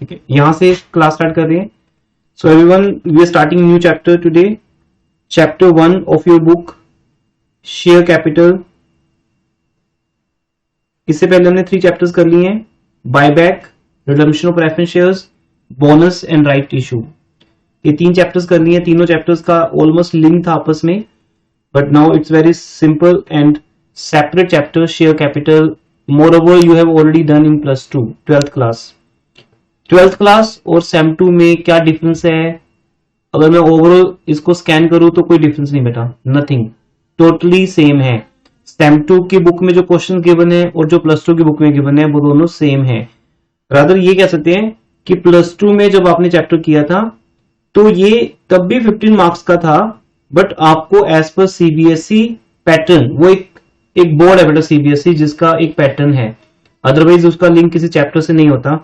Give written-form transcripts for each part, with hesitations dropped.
ठीक है, यहां से क्लास स्टार्ट कर रहे हैं। So everyone, we are starting new chapter today, chapter 1 of your book share capital. इससे पहले हमने 3 चैप्टर्स कर लिए हैं, buyback, redemption of preference shares, bonus and right issue. ये 3 चैप्टर्स कर लिए हैं। तीनों चैप्टर्स का ऑलमोस्ट लिंक था आपस में, but now it's very simple and separate chapter, share capital. Moreover you have already done in +2 12th class. 12th class और सेम 2 में क्या डिफरेंस है? अगर मैं ओवरऑल इसको स्कैन करूं तो कोई डिफरेंस नहीं बेटा, नथिंग, टोटली सेम है। सेम 2 की बुक में जो क्वेश्चन गिवन है और जो +2 की बुक में गिवन है वो दोनों सेम है। रादर ये कह सकते हैं कि +2 में जब आपने चैप्टर किया था तो ये तब भी 15 मार्क्स का था, बट आपको एज पर सीबीएसई पैटर्न, वो एक बोर्ड है बेटा सीबीएसई जिसका एक पैटर्न है, अदरवाइज उसका लिंक किसी चैप्टर से नहीं होता।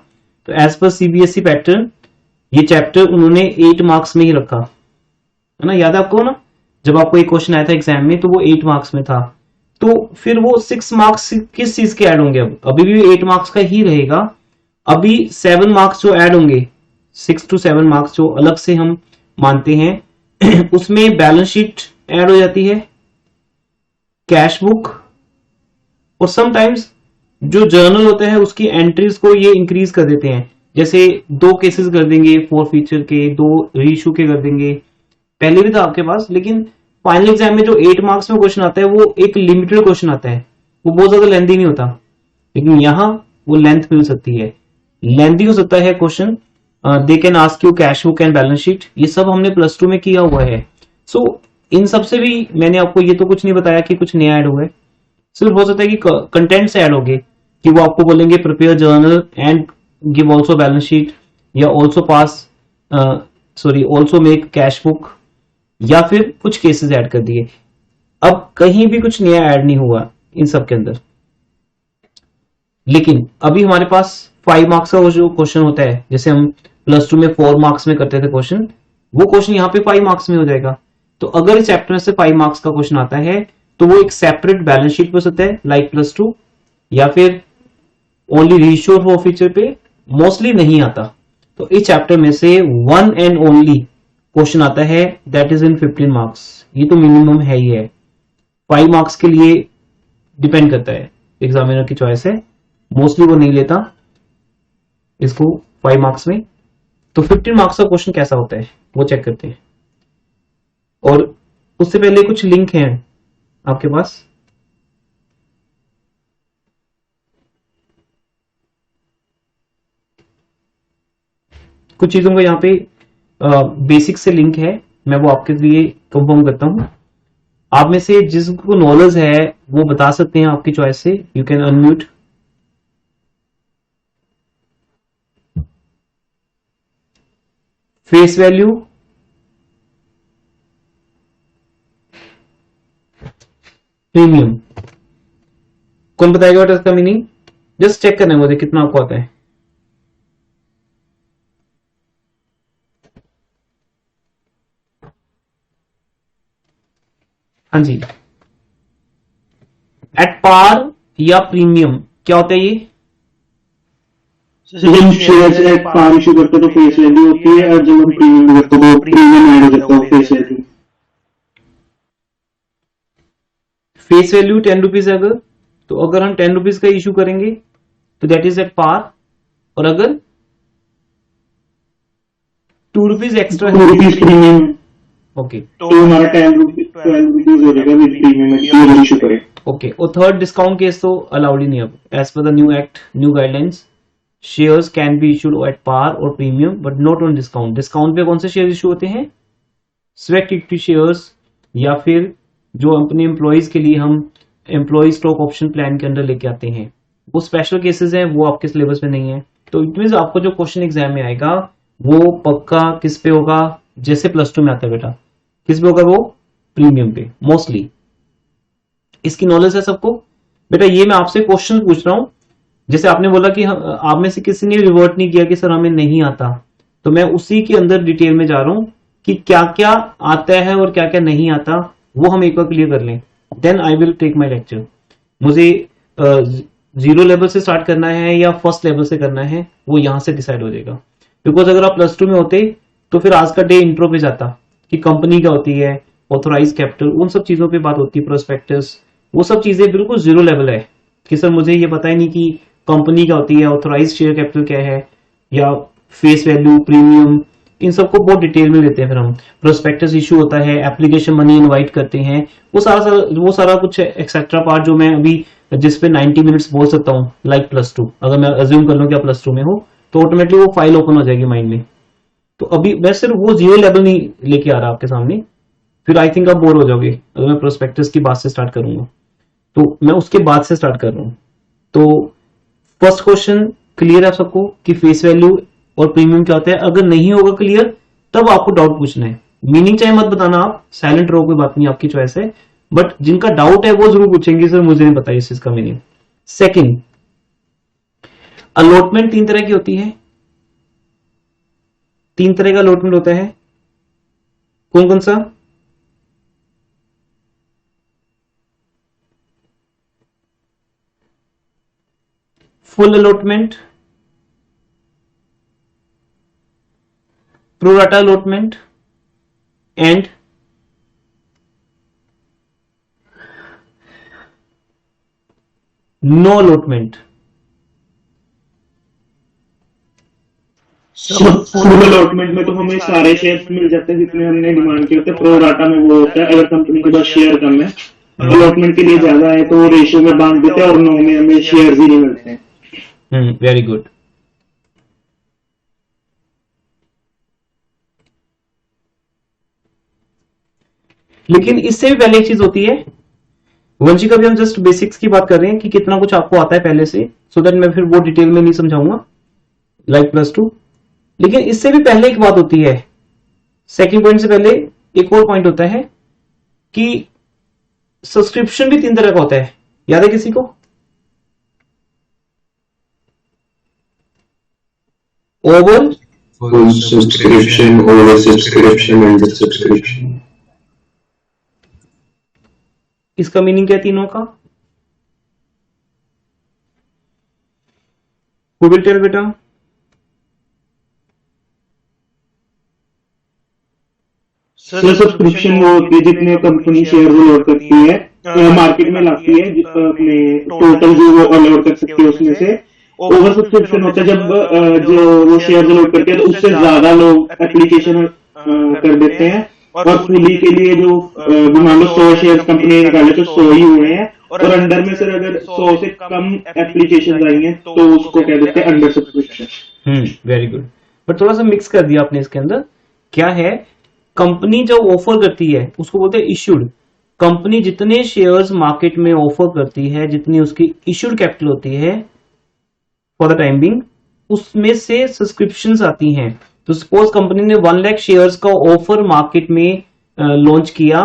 तो एज पर सीबीएसई पैटर्न ये चैप्टर उन्होंने 8 मार्क्स में ही रखा है ना, याद है आपको ना, जब आपको एक क्वेश्चन आया था एग्जाम में तो वो 8 मार्क्स में था। तो फिर वो 6 मार्क्स किस चीज के ऐड होंगे? अब अभी भी 8 मार्क्स का ही रहेगा। अभी 7 मार्क्स जो ऐड होंगे, 6 to 7 मार्क्स जो अलग से हम मानते हैं उसमें बैलेंस शीट ऐड हो जाती है, कैश बुक, और समटाइम्स जो जर्नल होते हैं उसकी एंट्रीज को ये इंक्रीज कर देते हैं। जैसे 2 केसेस कर देंगे फॉर फीचर के, 2 रीइश्यू के कर देंगे, पहले भी था आपके पास। लेकिन फाइनल एग्जाम में जो 8 मार्क्स में क्वेश्चन आता है वो एक लिमिटेड क्वेश्चन आता है, वो बहुत ज्यादा लेंथी नहीं होता, लेकिन यहां वो लेंथ मिल सकती है, लेंथी हो सकता है question. They can ask you cash book and balance sheet, ये सब हमने +2 में किया हुआ है। सो इन सब से भी मैंने आपको ये तो कुछ नहीं बताया कि कुछ नया ऐड हुआ है, सिर्फ हो सकता है कि कंटेंट से ऐड हो गए, कि वो आपको बोलेंगे prepare journal and give also balance sheet, या also also make cash book, या फिर कुछ केसेस ऐड कर दिए। अब कहीं भी कुछ नया ऐड नहीं हुआ इन सब के अंदर। लेकिन अभी हमारे पास 5 मार्क्स का जो क्वेश्चन होता है, जैसे हम +2 में 4 मार्क्स में करते थे क्वेश्चन, वो क्वेश्चन यहाँ पे 5 मार्क्स में हो जाएगा। तो अगर इस चैप्टर से 5 मार्क्स का क्वेश्चन आता है तो वो एक सेपरेट बैलेंस शीट पे सकता है लाइक +2, या फिर ओनली रेशियो फॉर फीचर पे मोस्टली नहीं आता। तो इस चैप्टर में से 1 एंड ओनली क्वेश्चन आता है, दैट इज इन 15 मार्क्स। ये तो मिनिमम है ही है, 5 मार्क्स के लिए डिपेंड करता है, एग्जामिनर की चॉइस है, मोस्टली वो नहीं लेता इसको 5 मार्क्स में। तो 15 मार्क्स का क्वेश्चन कैसा होता है वो चेक करते हैं। और उससे पहले कुछ लिंक हैं आपके पास, कुछ चीजों का यहाँ पे बेसिक से लिंक है, मैं वो आपके लिए कंफर्म करता हूं। आप में से जिसको नॉलेज है वो बता सकते हैं, आपकी चॉइस से, you can unmute. Face value, premium, कौन बताएगा बेटा इसका मीनिंग? जस्ट चेक करना है मुझे कितना आपको आता है। हाँ जी, एट पार या प्रीमियम क्या होता है ये? जब हम शेयर्स एट पार इशू करते हैं तो फेस वैल्यू होती है, और जब हम प्रीमियम करते हैं तो प्रीमियम ऐड हो जाता है face value. Face value 10 rupees है अगर, तो अगर हम 10 रुपीज का इशू करेंगे तो दैट इज एट पार, और अगर 2 rupees extra 2 rupees premium, okay, तो हमारा 12 रुपीज हो जाएगा विद प्रीमियम ये इशू करें। ओके। और थर्ड डिस्काउंट केस तो अलाउड ही नहीं अब, as per the new act, new guidelines, shares can be issued at par और premium but not on discount. Discount पे कौन से शेयर इशू होते हैं? स्वेट इक्विटी शेयर्स, या फिर जो अपने एम्प्लॉयज के लिए हम एम्प्लॉय स्टॉक ऑप्शन प्लान के अंदर लेके आते हैं, वो स्पेशल केसेस हैं, वो आपके सिलेबस में नहीं है। तो इट मींस आपको जो क्वेश्चन एग्जाम में आएगा वो पक्का किस पे होगा? जैसे +2 में आता है बेटा, किस पे होगा? वो प्रीमियम पे मोस्टली। इसकी नॉलेज है सबको बेटा? ये मैं आपसे क्वेश्चन पूछ रहा हूं, जैसे आपने बोला कि आप में से किसी ने रिवर्ट नहीं किया कि सर हमें नहीं आता, तो मैं उसी के अंदर डिटेल में जा रहा हूं कि क्या क्या आता है और क्या क्या नहीं आता, वो हम एक बार क्लियर कर लें, then I will take my lecture. मुझे 0 लेवल से स्टार्ट करना है या फर्स्ट लेवल से करना है, वो यहां से डिसाइड हो जाएगा। बिकॉज अगर आप प्लस 2 में होते तो फिर आज का डे इंट्रो पे जाता कि कंपनी क्या होती है, ऑथोराइज कैपिटल, उन सब चीजों पे बात होती है, प्रोस्पेक्टस, वो सब चीजें बिल्कुल जीरो लेवल है कि सर मुझे ये पता ही नहीं कि कंपनी क्या होती है, ऑथोराइज शेयर कैपिटल क्या है, या फेस वैल्यू, प्रीमियम, इन सबको बहुत डिटेल में लेते हैं। फिर हम प्रोस्पेक्टस इशू होता है, एप्लीकेशन मनी इनवाइट करते हैं, वो सारा कुछ एक्सेट्रा पार्ट जो मैं अभी जिसपे 90 मिनट्स बोल सकता हूँ, लाइक प्लस 2, अगर मैं अज्यूम कर लूँ कि आप प्लस 2 में हो तो ऑटोमेटिकली वो फाइल ओपन हो जाएगी माइंड में। तो अभी मैं सिर्फ वो जीरो लेवल नहीं लेके आ रहा आपके सामने, फिर आई थिंक आप बोर हो जाओगे अगर मैं प्रोस्पेक्टस की बात से स्टार्ट करूंगा, तो मैं उसके बाद से स्टार्ट कर रहा हूं। तो फर्स्ट क्वेश्चन क्लियर है सबको कि फेस वैल्यू और प्रीमियम क्या होता है? अगर नहीं होगा क्लियर तब आपको डाउट पूछना है, मीनिंग चाहे मत बताना, आप साइलेंट रहो, कोई बात नहीं, आपकी चॉइस है, बट जिनका डाउट है वो जरूर पूछेंगे सर मुझे नहीं पता इस चीज का मीनिंग। सेकंड, अलॉटमेंट 3 तरह की होती है, 3 तरह का अलॉटमेंट होता है, कौन कौन सा? Full allotment, pro rata allotment and no allotment. Full allotment में तो हमें सारे शेयर मिल जाते हैं जितने हमने डिमांड किए होते हैं। प्रो राटा में वो होता है अगर कंपनी के पास शेयर कम है, अलॉटमेंट के लिए ज्यादा है तो वो रेशियो में बांध देते हैं और 9 में हमें शेयर ही नहीं मिलते हैं। Very good. लेकिन इससे भी पहले एक चीज होती है, वंशिका, भी हम जस्ट बेसिक्स की बात कर रहे हैं कि कितना कुछ आपको आता है पहले से, सो दैट मैं फिर वो डिटेल में नहीं समझाऊंगा लाइक प्लस 2। लेकिन इससे भी पहले एक बात होती है, सेकंड पॉइंट से पहले एक और पॉइंट होता है कि सब्सक्रिप्शन भी 3 तरह का होता है, याद है किसी को? Over subscription, over subscription and the subscription. इसका मीनिंग क्या है तीनों का? Who will tell बेटा? सर सब्सक्रिप्शन वो होती है जितने कंपनी शेयर अलॉट करती है, मार्केट में लाती है, अपने टोटल जो वो अलॉट कर सकती है उसमें से। ओवर सब्सक्रिप्शन होता है जब जो वो शेयर अलॉट करती है तो उससे ज्यादा लोग एप्लीकेशन कर देते हैं, और फुली के लिए जो मान लो 100 शेयर कंपनी निकाले तो 100 ही हुए हैं, और अंडर में सर अगर 100 से कम एप्लीकेशन आई हैं तो उसको कह देते हैं under subscription. Very good. But थोड़ा सा मिक्स कर दिया आपने इसके अंदर। क्या है, कंपनी जब ऑफर करती है उसको बोलते हैं इश्यूड। कंपनी जितने शेयर्स मार्केट में ऑफर करती है, जितनी उसकी इश्यूड कैपिटल होती है फॉर द टाइम बिंग, उसमें से सब्सक्रिप्शंस आती हैं। तो सपोज कंपनी ने 1 लाख शेयर्स का ऑफर मार्केट में लॉन्च किया,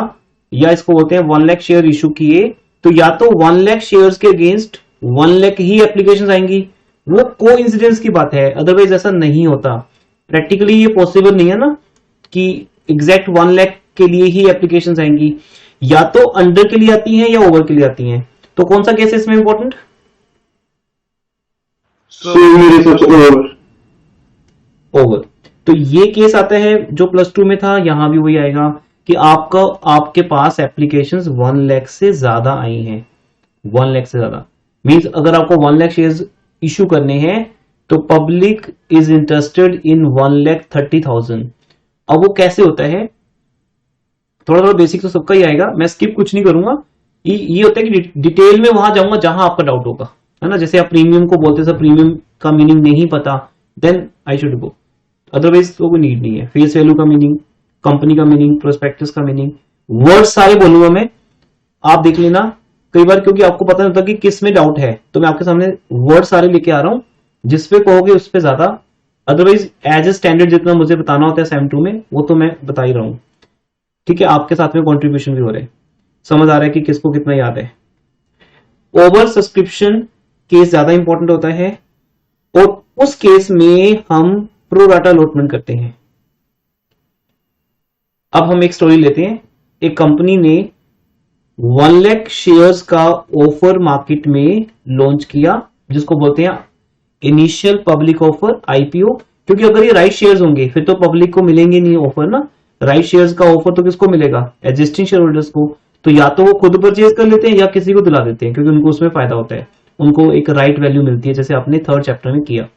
या इसको बोलते हैं 1 लाख शेयर इशू किए, तो या तो 1 लाख शेयर्स के अगेंस्ट 1 लाख ही एप्लीकेशंस आएंगी। वो कोइंसिडेंस की बात है, अदरवाइज ऐसा नहीं होता। प्रैक्टिकली ये पॉसिबल नहीं है ना कि एग्जैक्ट 1 लाख के लिए ही एप्लीकेशंस आएंगी, या तो अंडर के लिए आती हैं या ओवर के लिए आती हैं। तो कौन सा केस है इसमें इंपॉर्टेंट? मेरे हिसाब से ओवर। तो ये केस आता है जो प्लस 2 में था, यहां भी वही आएगा कि आपके पास एप्लीकेशंस 1 लाख से ज्यादा आई हैं। 1 लाख से ज्यादा मींस अगर आपको 1 लाख शेयर्स इशू करने हैं तो पब्लिक इज इंटरेस्टेड इन 1,30,000। अब वो कैसे होता है, थोड़ा थोड़ा बेसिक तो सबका ही आएगा, मैं स्किप कुछ नहीं करूंगा। ये होता है कि डिटेल में वहां जाऊंगा जहां आपका डाउट होगा, है ना। जैसे आप प्रीमियम को बोलते हैं, प्रीमियम का मीनिंग नहीं पता, then I should go, otherwise तो कोई नीड नहीं है। फेस वैल्यू का मीनिंग, कंपनी का मीनिंग, प्रोस्पेक्टस का मीनिंग, वर्ड सारे बोलूंगा मैं, आप देख लेना। कई बार क्योंकि आपको पता नहीं होता कि किस में डाउट है, तो मैं आपके सामने वर्ड सारे लेके आ रहा हूं, जिसपे कहोगे उस पर ज्यादा, अदरवाइज एज ए स्टैंडर्ड जितना मुझे बताना होता है सेम 2 में वो तो मैं बता ही रहा हूं। ठीक है, आपके साथ में कॉन्ट्रीब्यूशन भी हो रहे हैं, समझ आ रहा है कि किसको कितना याद है। ओवर सब्सक्रिप्शन केस ज्यादा इंपॉर्टेंट होता है, और उस केस में हम प्रो राटा अलॉटमेंट करते हैं। अब हम एक स्टोरी लेते हैं। एक कंपनी ने 1 लाख शेयर्स का ऑफर मार्केट में लॉन्च किया, जिसको बोलते हैं इनिशियल पब्लिक ऑफर, आईपीओ, क्योंकि अगर ये राइट शेयर्स होंगे फिर तो पब्लिक को मिलेंगे नहीं ऑफर ना। राइट शेयर्स का ऑफर तो किसको मिलेगा? एग्जिस्टिंग शेयर होल्डर्स को। तो या तो वो खुद परचेज कर लेते हैं या किसी को दिला देते हैं, क्योंकि उनको उसमें फायदा होता है, उनको एक राइट वैल्यू मिलती है, जैसे आपने थर्ड चैप्टर में किया।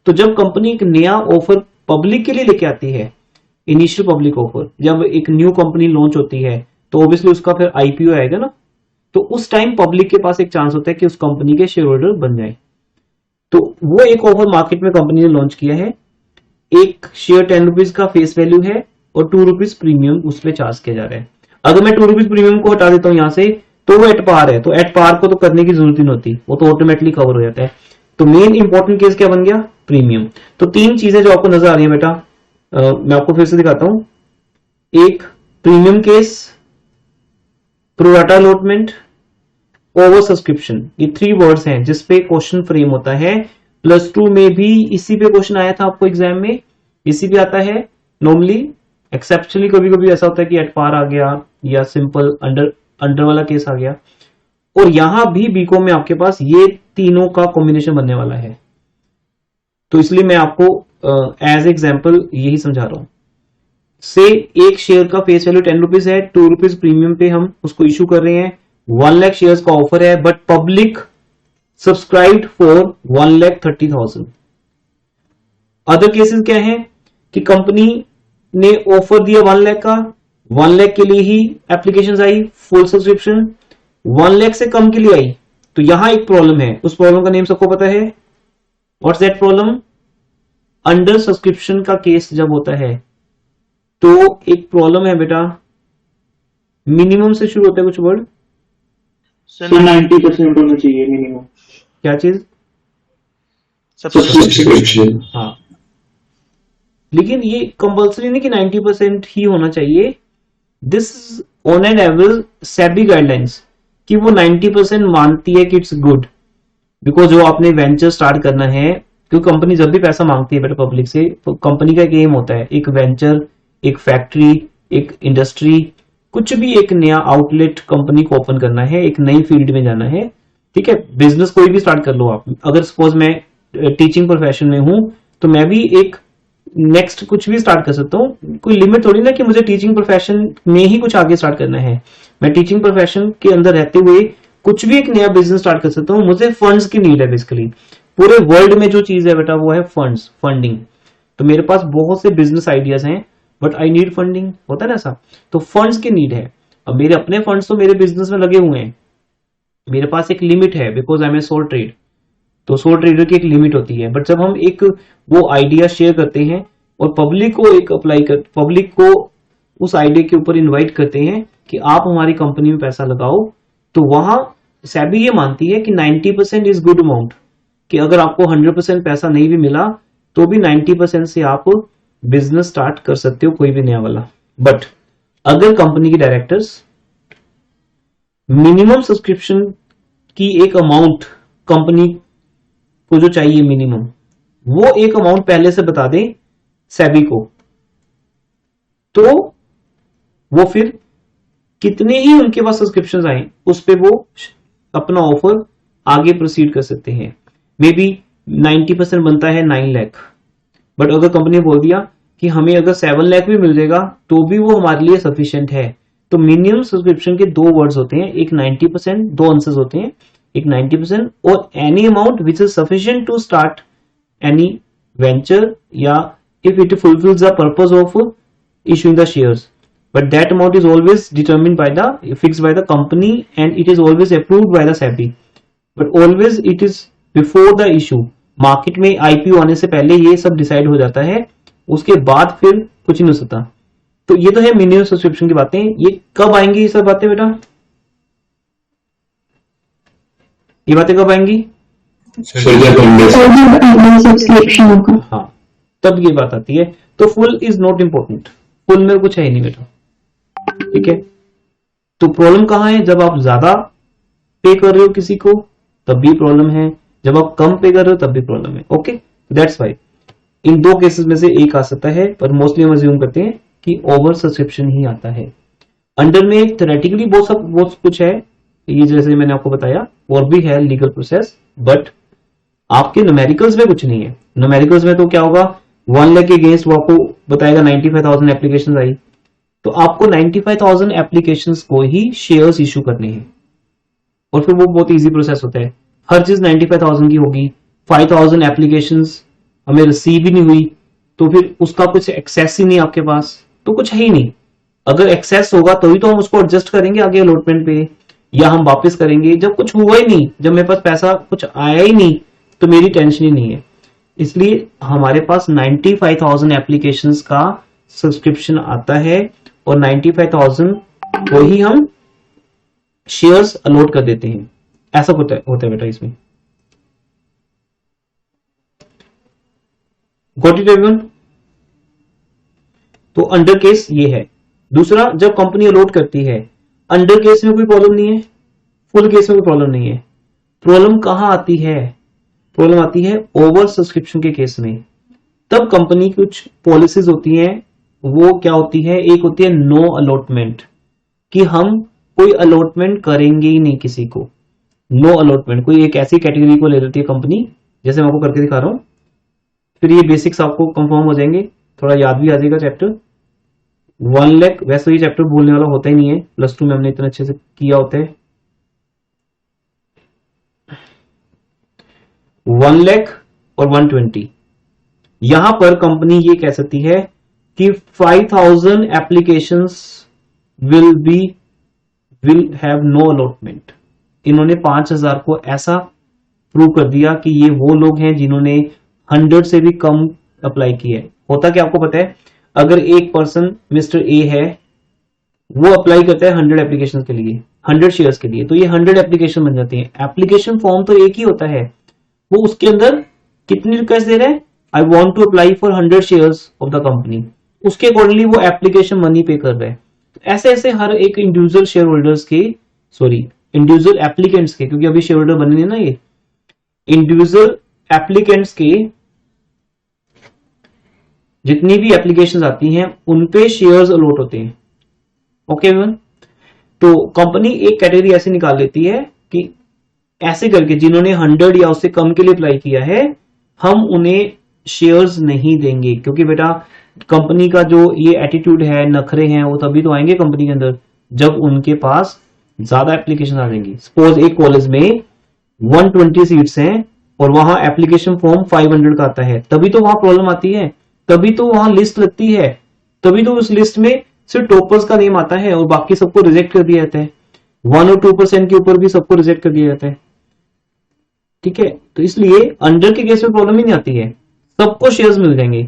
तो जब कंपनी एक नया ऑफर पब्लिक के लिए लेके आती है, इनिशियल पब्लिक ऑफर, जब एक न्यू कंपनी लॉन्च होती है तो ऑब्वियसली उसका फिर आईपीओ आएगा ना, तो उस टाइम पब्लिक के पास एक चांस होता है कि उस कंपनी के शेयर होल्डर बन जाए। तो वो एक ऑफर मार्केट में कंपनी ने लॉन्च किया है, एक शेयर 10 रुपीज का फेस वैल्यू है और 2 रुपीज प्रीमियम उस पर चार्ज किया जा रहा है। अगर मैं 2 रुपीज प्रीमियम को हटा देता हूं यहां से तो वो एट पार है, तो एट पार को तो करने की जरूरत ही नहीं होती, वो तो ऑटोमेटिकली कवर हो जाता है। तो मेन इंपॉर्टेंट केस क्या बन गया? प्रीमियम। तो तीन चीजें जो आपको नजर आ रही है बेटा, मैं आपको फिर से दिखाता हूं। एक premium case, pro rata allotment, over subscription, ये 3 वर्ड्स हैं जिसपे क्वेश्चन फ्रेम होता है। +2 में भी इसी पे क्वेश्चन आया था आपको एग्जाम में, इसी पे आता है नॉर्मली। एक्सेप्शनली कभी कभी ऐसा होता है कि एट पार आ गया या सिंपल अंडर वाला केस आ गया। और यहां भी बीकॉम में आपके पास ये तीनों का कॉम्बिनेशन बनने वाला है, तो इसलिए मैं आपको एज एग्जाम्पल यही समझा रहा हूं। से एक शेयर का फेस वैल्यू 10 रुपीज है, 2 रुपीज प्रीमियम पे हम उसको इशू कर रहे हैं, 1 लाख शेयर्स का ऑफर है, but public subscribed for 1,30,000। Other cases क्या है कि कंपनी ने ऑफर दिया 1 लाख का, 1 लाख के लिए ही एप्लीकेशन आई, फुल सब्सक्रिप्शन 1 लाख से कम के लिए आई। तो यहां एक प्रॉब्लम है, उस प्रॉब्लम का नेम सबको पता है। What's that problem? Under subscription का केस जब होता है तो एक प्रॉब्लम है बेटा, मिनिमम से शुरू होता है कुछ वर्ड, 90% होना चाहिए मिनिमम। क्या चीज? Subscription. हाँ, लेकिन ये कंपल्सरी नहीं कि 90% ही होना चाहिए। This on an average SEBI guidelines कि वो 90% मानती है कि इट्स गुड, बिकॉज जो आपने वेंचर स्टार्ट करना है, क्योंकि कंपनी जब भी पैसा मांगती है बेटा पब्लिक से, तो कंपनी का एक एम होता है, एक वेंचर, एक फैक्ट्री, एक इंडस्ट्री, कुछ भी एक नया आउटलेट कंपनी को ओपन करना है, एक नई फील्ड में जाना है। ठीक है, बिजनेस कोई भी स्टार्ट कर लो आप। अगर सपोज मैं टीचिंग प्रोफेशन में हूं तो मैं भी एक नेक्स्ट कुछ भी स्टार्ट कर सकता हूँ, कोई लिमिट थोड़ी ना कि मुझे टीचिंग प्रोफेशन में ही कुछ आगे स्टार्ट करना है। मैं टीचिंग प्रोफेशन के अंदर रहते हुए कुछ भी एक नया बिजनेस स्टार्ट कर सकता हूँ। मुझे फंड्स की नीड है, बेसिकली पूरे वर्ल्ड में जो चीज है बेटा वो है फंड्स, फंडिंग। तो मेरे पास बहुत से बिजनेस आइडियाज हैं बट आई नीड फंडिंग, होता है ना ऐसा, तो फंड्स की नीड है। अब मेरे अपने फंड्स तो मेरे बिजनेस में लगे हुए हैं, मेरे पास एक लिमिट है because I am a sole trade, तो सोल ट्रेडर की एक लिमिट होती है। बट जब हम एक वो आइडिया शेयर करते हैं और पब्लिक को एक पब्लिक को उस आइडिया के ऊपर इनवाइट करते हैं कि आप हमारी कंपनी में पैसा लगाओ, तो वहां सेबी ये मानती है कि 90% इज गुड अमाउंट, कि अगर आपको 100% पैसा नहीं भी मिला तो भी 90% से आप बिजनेस स्टार्ट कर सकते हो, कोई भी नया वाला। बट अगर कंपनी के डायरेक्टर्स मिनिमम सब्सक्रिप्शन की एक अमाउंट कंपनी को जो चाहिए मिनिमम, वो एक अमाउंट पहले से बता दें सेबी को, तो वो फिर कितने ही उनके पास सब्सक्रिप्शन आए उस पे वो अपना ऑफर आगे प्रोसीड कर सकते हैं। मे बी 90% बनता है 9 लाख, बट अगर कंपनी ने बोल दिया कि हमें अगर 7 लाख भी मिल जाएगा तो भी वो हमारे लिए सफिशिएंट है। तो मिनिमम सब्सक्रिप्शन के 2 वर्ड्स होते हैं, एक 90%, 2 आंसर्स होते हैं, एक 90% और any amount which is sufficient to start any venture, या if it fulfills the purpose of issuing the shares, but that amount is always determined by the fixed by the company and it is always approved by the SEBI, but always it is before the issue। Market में IPO आने से पहले ये सब decide हो जाता है, उसके बाद फिर कुछ नहीं हो सकता। तो ये तो है मिनिमम सब्सक्रिप्शन की बातें। ये कब आएंगी ये सब बातें बेटा, ये बातें कब आएंगी? सब्सक्रिप्शन होगा। हाँ, तब ये बात आती है। तो full is not important, full में कुछ है ही नहीं बेटा। ठीक है, तो प्रॉब्लम कहां है? जब आप ज्यादा पे कर रहे हो किसी को तब भी प्रॉब्लम है, जब आप कम पे कर रहे हो तब भी प्रॉब्लम है। Okay, that's why in 2 cases में से एक आ सकता है, पर मोस्टली हम अज्यूम करते हैं कि ओवर सब्सक्रिप्शन ही आता है। अंडर में थ्योरेटिकली बहुत कुछ है, ये जैसे मैंने आपको बताया, और भी है लीगल प्रोसेस, बट आपके न्यूमेरिकल्स में कुछ नहीं है। न्यूमेरिकल्स में तो क्या होगा, 1 लाख के अगेंस्ट वो आपको बताएगा 95,000 एप्लीकेशन आई, तो आपको 95,000 एप्लीकेशन को ही शेयर्स इशू करने हैं, और फिर वो बहुत इजी प्रोसेस होता है। हर चीज 95,000 की होगी, 5,000 एप्लीकेशन हमें रिसीव ही नहीं हुई, तो फिर उसका कुछ एक्सेस ही नहीं आपके पास, तो कुछ है ही नहीं। अगर एक्सेस होगा तभी तो हम उसको एडजस्ट करेंगे आगे अलॉटमेंट पे, या हम वापस करेंगे। जब कुछ हुआ ही नहीं, जब मेरे पास पैसा कुछ आया ही नहीं, तो मेरी टेंशन ही नहीं है। इसलिए हमारे पास 95,000 एप्लीकेशंस का सब्सक्रिप्शन आता है, और 95,000 को ही हम शेयर्स अलॉट कर देते हैं। ऐसा होता है बेटा इसमें। Got it everyone? तो अंडर केस ये है। दूसरा, जब कंपनी अलॉट करती है, अंडर केस में कोई प्रॉब्लम नहीं है, फुल केस में कोई प्रॉब्लम नहीं है। प्रॉब्लम कहां आती है? प्रॉब्लम आती है ओवर सब्सक्रिप्शन के केस में। तब कंपनी की कुछ पॉलिसीज होती हैं, वो क्या होती है? एक होती है नो अलॉटमेंट, कि हम कोई अलॉटमेंट करेंगे ही नहीं किसी को। नो अलॉटमेंट कोई एक ऐसी कैटेगरी को ले लेती है कंपनी, जैसे मैं आपको करके दिखा रहा हूं, फिर ये बेसिक्स आपको कंफर्म हो जाएंगे, थोड़ा याद भी आ जाएगा चैप्टर। 1 लाख, वैसे ये चैप्टर भूलने वाला होता ही नहीं है, +2 में हमने इतना अच्छे से किया होता है। 1 लाख और 120, यहां पर कंपनी ये कह सकती है कि 5,000 applications will have no allotment. इन्होंने 5,000 को ऐसा प्रूव कर दिया कि ये वो लोग हैं जिन्होंने 100 से भी कम अप्लाई किया है। होता क्या आपको पता है? अगर एक पर्सन मिस्टर ए है, वो अप्लाई करता है 100 एप्लीकेशन के लिए, 100 शेयर्स के लिए, तो ये 100 एप्लीकेशन बन जाती है। एप्लीकेशन फॉर्म तो एक ही होता है, वो उसके अंदर कितनी रिक्वेस्ट दे रहे हैं? I want to apply for 100 shares of the company, उसके अकॉर्डिंगली वो एप्लीकेशन मनी पे कर रहे हैं। ऐसे ऐसे हर एक इंडिविजुअल शेयर होल्डर्स के, इंडिविजुअल एप्लीकेंट्स के, क्योंकि अभी शेयर होल्डर बने ना, ये इंडिविजुअल एप्लीकेंट्स के जितनी भी एप्लीकेशंस आती हैं उनपे शेयर्स अलॉट होते हैं। Okay everyone? तो कंपनी एक कैटेगरी ऐसे निकाल लेती है कि ऐसे करके जिन्होंने 100 या उससे कम के लिए अप्लाई किया है, हम उन्हें शेयर्स नहीं देंगे, क्योंकि बेटा कंपनी का जो ये एटीट्यूड है, नखरे हैं, वो तभी तो आएंगे कंपनी के अंदर जब उनके पास ज्यादा एप्लीकेशन आ जाएंगी। सपोज एक कॉलेज में 120 सीट्स हैं और वहां एप्लीकेशन फॉर्म 500 का आता है, तभी तो वहां प्रॉब्लम आती है, तभी तो वहां लिस्ट लगती है, तभी तो उस लिस्ट में सिर्फ टॉपर्स का नेम आता है और बाकी सबको रिजेक्ट कर दिया जाता है। 1 और 2% के ऊपर भी सबको रिजेक्ट कर दिया जाता है। ठीक है, तो इसलिए अंडर के केस में प्रॉब्लम ही नहीं आती है, सबको शेयर्स मिल जाएंगे।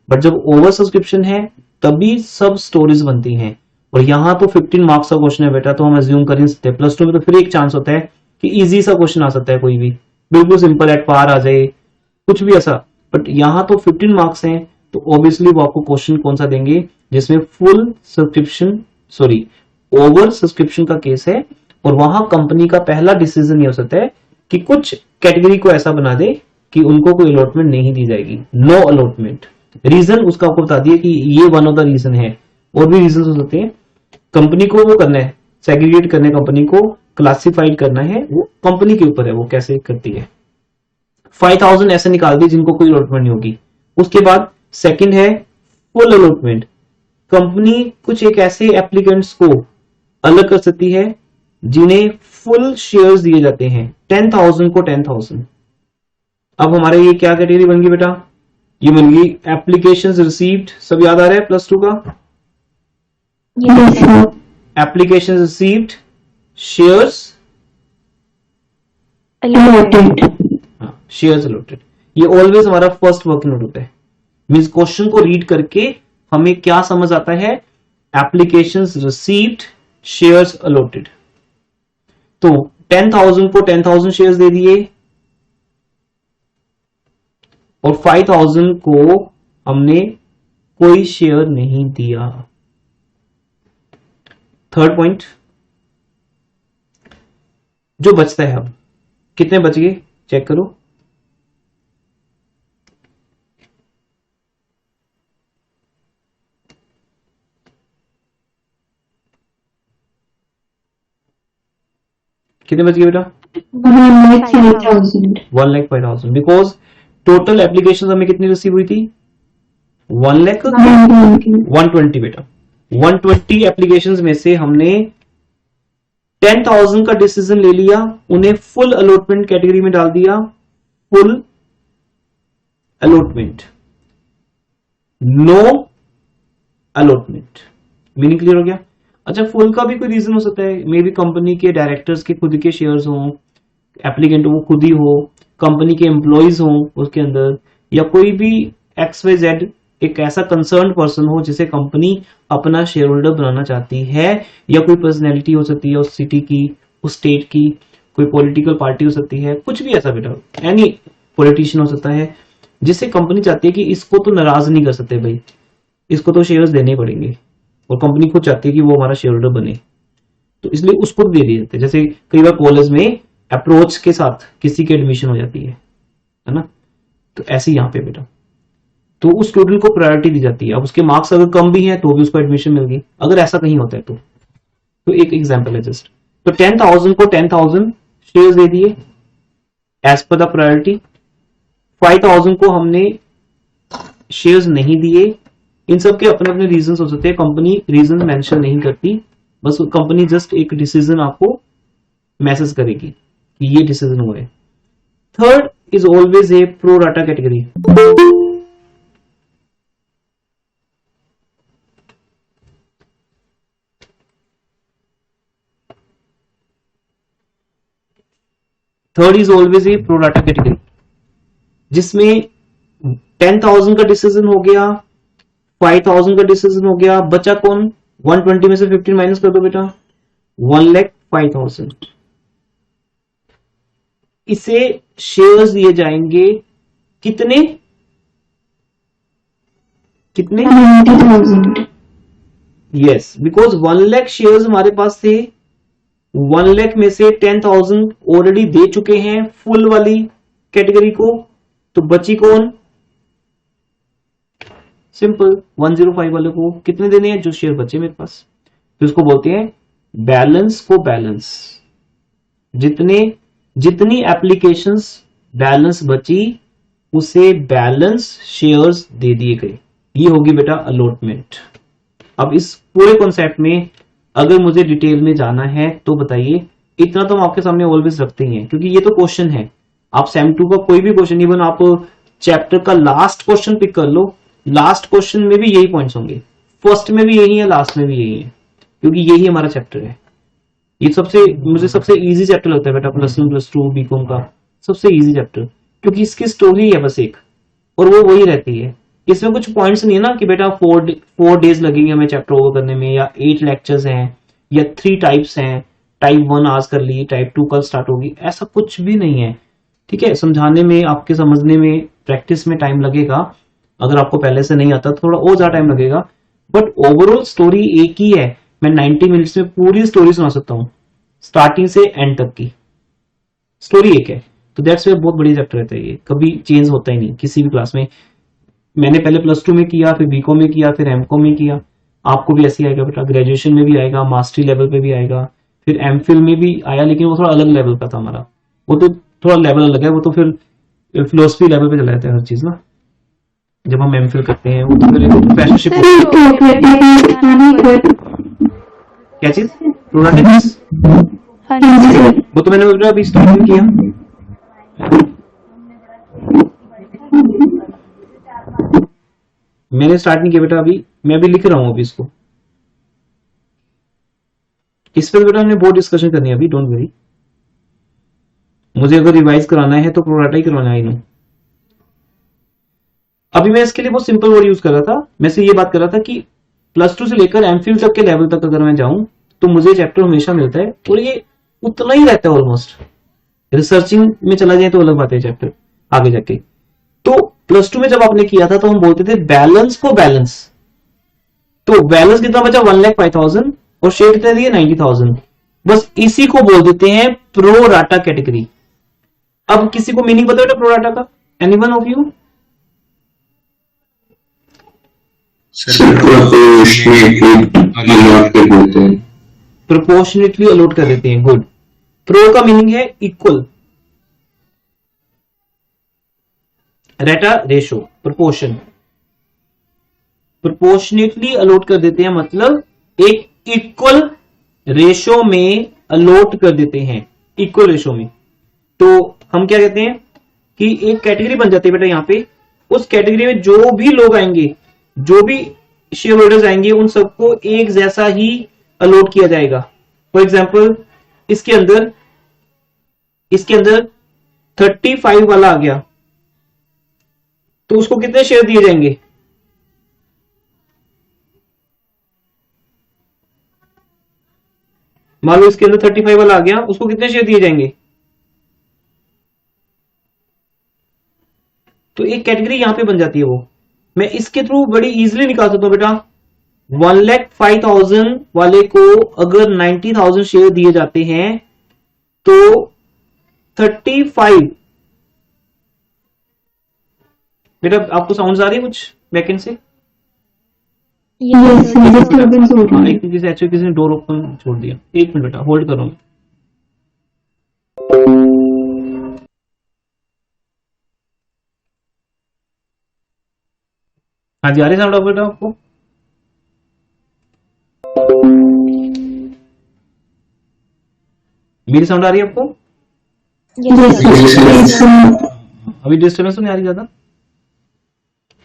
बट जब ओवर सब्सक्रिप्शन है तभी सब स्टोरीज बनती हैं, और यहां तो 15 मार्क्स का क्वेश्चन है बेटा, तो हम अज्यूम कर नहीं सकते। +2 में तो फिर एक चांस होता है कि इजी सा क्वेश्चन आ सकता है, कोई भी बिल्कुल सिंपल एट पार आ जाए, कुछ भी ऐसा। बट यहां तो 15 मार्क्स हैं, तो ऑब्वियसली वो आपको क्वेश्चन कौन सा देंगे जिसमें फुल सब्सक्रिप्शन, ओवर सब्सक्रिप्शन का केस है, और वहां कंपनी का पहला डिसीजन ये हो सकता है कि कुछ कैटेगरी को ऐसा बना दे कि उनको कोई अलॉटमेंट नहीं दी जाएगी, नो अलॉटमेंट। रीजन उसका आपको बता दिए कि ये वन ऑफ द रीजन है, और भी रीजन हो सकते हैं। कंपनी को वो करना है, सेग्रीगेट करना है, कंपनी को क्लासिफाइड करना है, वो कंपनी के ऊपर है वो कैसे करती है। 5,000 ऐसे निकाल दी जिनको कोई अलॉटमेंट नहीं होगी। उसके बाद सेकंड है फुल अलॉटमेंट। कंपनी कुछ एक ऐसे एप्लीकेंट्स को अलग कर सकती है जिन्हें फुल शेयर्स दिए जाते हैं, 10,000 को 10,000। अब हमारे ये क्या कैटेगरी बन गई बेटा? ये बन गई एप्लीकेशंस रिसीव्ड। सब याद आ रहा है +2 का? Yes, sir. Applications received, shares Allotted. Shares allotted. ये ऑलवेज हमारा फर्स्ट वर्किंग नोट होता है। मींस क्वेश्चन को रीड करके हमें क्या समझ आता है? Applications received, shares allotted. तो 10,000 को 10,000 शेयर्स दे दिए, और 5,000 को हमने कोई शेयर नहीं दिया। थर्ड पॉइंट जो बचता है, अब कितने बच गए चेक करो। कितने बच गए बेटा? 1,05,000. 1,05,000। बिकॉज टोटल एप्लीकेशन हमें कितनी रिसीव हुई थी? 1 लाख 120 बेटा 120 एप्लीकेशंस में से हमने 10,000 का डिसीजन ले लिया, उन्हें फुल अलॉटमेंट कैटेगरी में डाल दिया, full allotment, no allotment. Meaning clear हो गया? अच्छा, फुल का भी कोई रीजन हो सकता है, मे बी कंपनी के डायरेक्टर्स के खुद के शेयर्स हों, एप्लीकेंट वो खुद ही हो, कंपनी के एम्प्लॉइज हों उसके अंदर, या कोई भी XYZ एक ऐसा कंसर्न पर्सन हो जिसे कंपनी अपना शेयर होल्डर बनाना चाहती है, या कोई पर्सनैलिटी हो सकती है उस सिटी की, उस स्टेट की, कोई पॉलिटिकल पार्टी हो सकती है, कुछ भी ऐसा बेटा, एनी पॉलिटिशियन हो सकता है जिसे कंपनी चाहती है कि इसको तो नाराज नहीं कर सकते भाई, इसको तो शेयर्स देने पड़ेंगे, और कंपनी खुद चाहती है कि वो हमारा शेयर होल्डर बने, तो इसलिए उसको दे दिए जाते हैं। जैसे कई बार कॉलेज में अप्रोच के साथ किसी की एडमिशन हो जाती है ना, तो ऐसे यहाँ पे बेटा, तो उस स्टूडेंट को प्रायोरिटी दी जाती है। अब उसके मार्क्स अगर कम भी हैं तो भी उसको एडमिशन मिल गई, अगर ऐसा कहीं होता है तो एक एग्जांपल है जस्ट। तो 10,000 को 10,000 शेयर्स दे दिए एज पर द प्रायोरिटी। 5,000 को हमने शेयर्स नहीं दिए। इन सब के अपने अपने रीजन हो सकते हैं, कंपनी रीजन मेंशन नहीं करती, बस कंपनी जस्ट एक डिसीजन आपको मैसेज करेगी कि ये डिसीजन हुआ है। Third is always a pro rata category. Third is always a pro rata category, जिसमें 10,000 का डिसीजन हो गया, 5,000 का डिसीजन हो गया, बचा कौन? 120 में से 15 माइनस कर दो बेटा, 1,05,000। इसे शेयर्स दिए जाएंगे कितने? 90,000। यस, बिकॉज 1 लाख शेयर्स हमारे पास थे, 1 लाख में से 10,000 ऑलरेडी दे चुके हैं फुल वाली कैटेगरी को, तो बची कौन? सिंपल 105 वाले को कितने देने हैं? जो शेयर बचे मेरे पास, तो इसको बोलते हैं बैलेंस को बैलेंस। जितनी एप्लीकेशंस बैलेंस बची उसे बैलेंस शेयर्स दे दिए गए, ये होगी बेटा अलॉटमेंट। अब इस पूरे कॉन्सेप्ट में अगर मुझे डिटेल में जाना है तो बताइए, इतना तो हम आपके सामने ऑलवेज रखते ही हैं, क्योंकि ये तो क्वेश्चन है। आप सेम 2 का कोई भी क्वेश्चन, इवन आप चैप्टर का लास्ट क्वेश्चन पिक कर लो, लास्ट क्वेश्चन में भी यही पॉइंट्स होंगे, फर्स्ट में भी यही है, लास्ट में भी यही है, क्योंकि यही हमारा चैप्टर है। ये मुझे सबसे इजी चैप्टर लगता है बेटा, +1 +2 बीकॉम का सबसे इजी चैप्टर, क्योंकि इसकी स्टोरी है बस एक, और वो वही रहती है। इसमें कुछ पॉइंट्स नहीं है ना कि बेटा 4 डेज लगेंगे हमें चैप्टर ओवर करने में, या 8 लेक्चर्स हैं, या 3 टाइप्स हैं, टाइप 1 आज कर ली, टाइप 2 कल स्टार्ट होगी, ऐसा कुछ भी नहीं है। ठीक है, समझाने में, आपके समझने में, प्रैक्टिस में टाइम लगेगा, अगर आपको पहले से नहीं आता थोड़ा और ज्यादा टाइम लगेगा, बट ओवरऑल स्टोरी एक ही है। मैं 90 मिनट्स में पूरी स्टोरी सुना सकता हूँ, स्टार्टिंग से एंड तक की स्टोरी एक है। तो दैट्स वे बहुत बड़ी चैप्टर रहता है, ये कभी चेंज होता ही नहीं किसी भी क्लास में। मैंने पहले +2 में किया, फिर बीकॉम में किया, फिर एमकॉम में किया, आपको भी ऐसे ही आएगा बेटा, ग्रेजुएशन में भी आएगा, मास्टरी लेवल पे भी आएगा, फिर एमफिल में भी आया, लेकिन वो थोड़ा अलग लेवल का था हमारा, वो तो थोड़ा लेवल अलग है, वो तो फिर फिलोसफी लेवल पे चला जाता है हर चीज ना, जब हम एमफिल करते हैं, वो तो फिर प्रोफेसरशिप। क्या चीज? प्रोडक्टिव्स, वो तो मैंने अभी स्टार्ट किया। मैंने स्टार्ट नहीं किया बेटा, अभी मैं अभी लिख रहा हूं अभी इसको। इस पर बेटा हमने बहुत डिस्कशन करनी है अभी, डोंट वरी। मुझे अगर रिवाइज कराना है तो प्रोराटा ही करवाना है। अभी मैं इसके लिए बहुत सिंपल वर्ड यूज कर रहा था, मैं से ये बात कर रहा था कि +2 से लेकर एमफिल तक के लेवल तक अगर मैं जाऊं तो मुझे चैप्टर हमेशा मिलता है, और ये उतना ही रहता है ऑलमोस्ट। रिसर्चिंग में चला जाए तो अलग बात है चैप्टर आगे जाके। तो +2 में जब आपने किया था तो हम बोलते थे बैलेंस को बैलेंस, तो बैलेंस कितना बचा? 1,05,000, और शेयर कितना दिए? 90,000। बस इसी को बोल देते हैं प्रो राटा कैटेगरी। अब किसी को मीनिंग पता है प्रो राटा का? Anyone of you? Proportionately allot कर देते हैं, गुड। प्रो का मीनिंग है equal, rata ratio, proportion. Proportionately allot कर देते हैं, मतलब एक इक्वल रेशो में अलॉट कर देते हैं, इक्वल रेशो में। तो हम क्या कहते हैं कि एक कैटेगरी बन जाती है बेटा यहाँ पे, उस कैटेगरी में जो भी लोग आएंगे, जो भी शेयर होल्डर्स आएंगे, उन सबको एक जैसा ही अलॉट किया जाएगा। फॉर एग्जाम्पल इसके अंदर 35 वाला आ गया, तो उसको कितने शेयर दिए जाएंगे? मान लो इसके अंदर 35 वाला आ गया, उसको कितने शेयर दिए जाएंगे? तो एक कैटेगरी यहां पे बन जाती है वो। मैं इसके थ्रू बड़ी इजीली निकाल सकता हूं बेटा। 1,05,000 वाले को अगर 90,000 शेयर दिए जाते हैं तो 35, बेटा आपको साउंड आ रही है कुछ बैकेंड से? Yes, sir. Disturbance हो रहा है. किसी ने डोर ओपन छोड़ दिया। एक मिनट बेटा होल्ड करो। हाँ जी, आ रही साउंड बेटा आपको? मेरी साउंड आ रही है आपको? Yes, sir. Yes, sir. अभी डिस्टर्बेंस तो नहीं आ रही ज्यादा?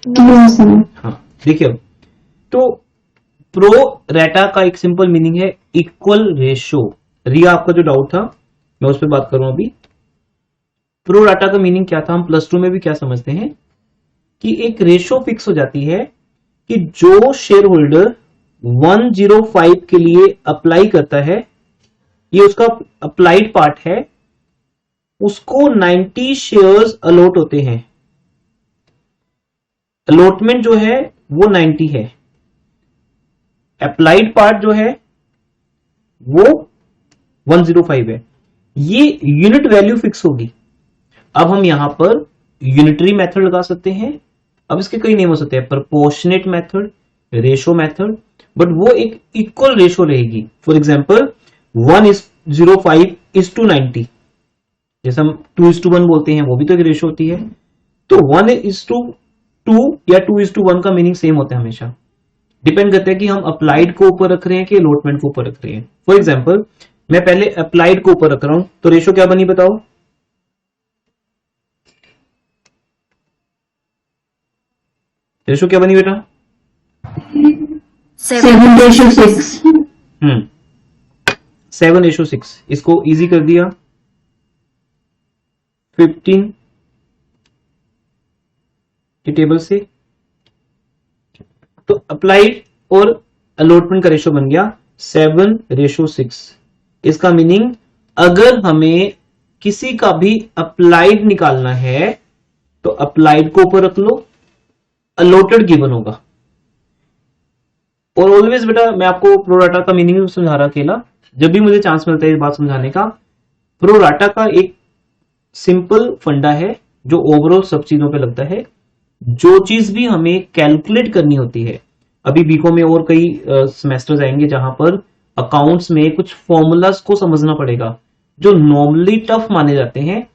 No, sir. हाँ देखिए, अब तो प्रो रेटा का एक सिंपल मीनिंग है इक्वल रेशो। रिया आपका जो डाउट था मैं उस पर बात करूं अभी। प्रो रेटा का मीनिंग क्या था, हम +2 में भी क्या समझते हैं कि एक रेशो फिक्स हो जाती है कि जो शेयर होल्डर 105 के लिए अप्लाई करता है, ये उसका अप्लाइड पार्ट है, उसको 90 शेयर्स अलॉट होते हैं। अलॉटमेंट जो है वो 90 है, अप्लाइड पार्ट जो है वो 105 है। ये यूनिट वैल्यू फिक्स होगी। अब हम यहां पर यूनिटरी मेथड लगा सकते हैं, अब इसके कई नेम हो सकते हैं, proportionate method, ratio method, but वो एक इक्वल रेशो रहेगी। फॉर एग्जाम्पल 1:05:90, जैसे हम 2:1 बोलते हैं, वो भी तो एक रेशो होती है। तो 1:2 या 2:1 का मीनिंग सेम होता है हमेशा। डिपेंड करता है कि हम अप्लाइड को ऊपर रख रहे हैं कि अलॉटमेंट को ऊपर रख रहे हैं। फॉर एग्जाम्पल मैं पहले अप्लाइड को ऊपर रख रहा हूं, तो रेशो क्या बनी बताओ? रेशो क्या बनी बेटा? 7:6. 7:6। इसको इजी कर दिया 15 के टेबल से। तो अप्लाइड और अलॉटमेंट का रेशो बन गया 7:6। इसका मीनिंग अगर हमें किसी का भी अप्लाइड निकालना है तो अप्लाइड को ऊपर रख लो, अलॉटेड गिवन होगा। और ऑलवेज बेटा मैं आपको प्रोराटा का मीनिंग समझा रहा अकेला, जब भी मुझे चांस मिलता है इस बात समझाने का। प्रोराटा का एक सिंपल फंडा है जो ओवरऑल सब चीजों पे लगता है। जो चीज भी हमें कैलकुलेट करनी होती है, अभी बीकॉम में और कई सेमेस्टर्स आएंगे जहां पर अकाउंट्स में कुछ फॉर्मूलाज को समझना पड़ेगा जो नॉर्मली टफ माने जाते हैं,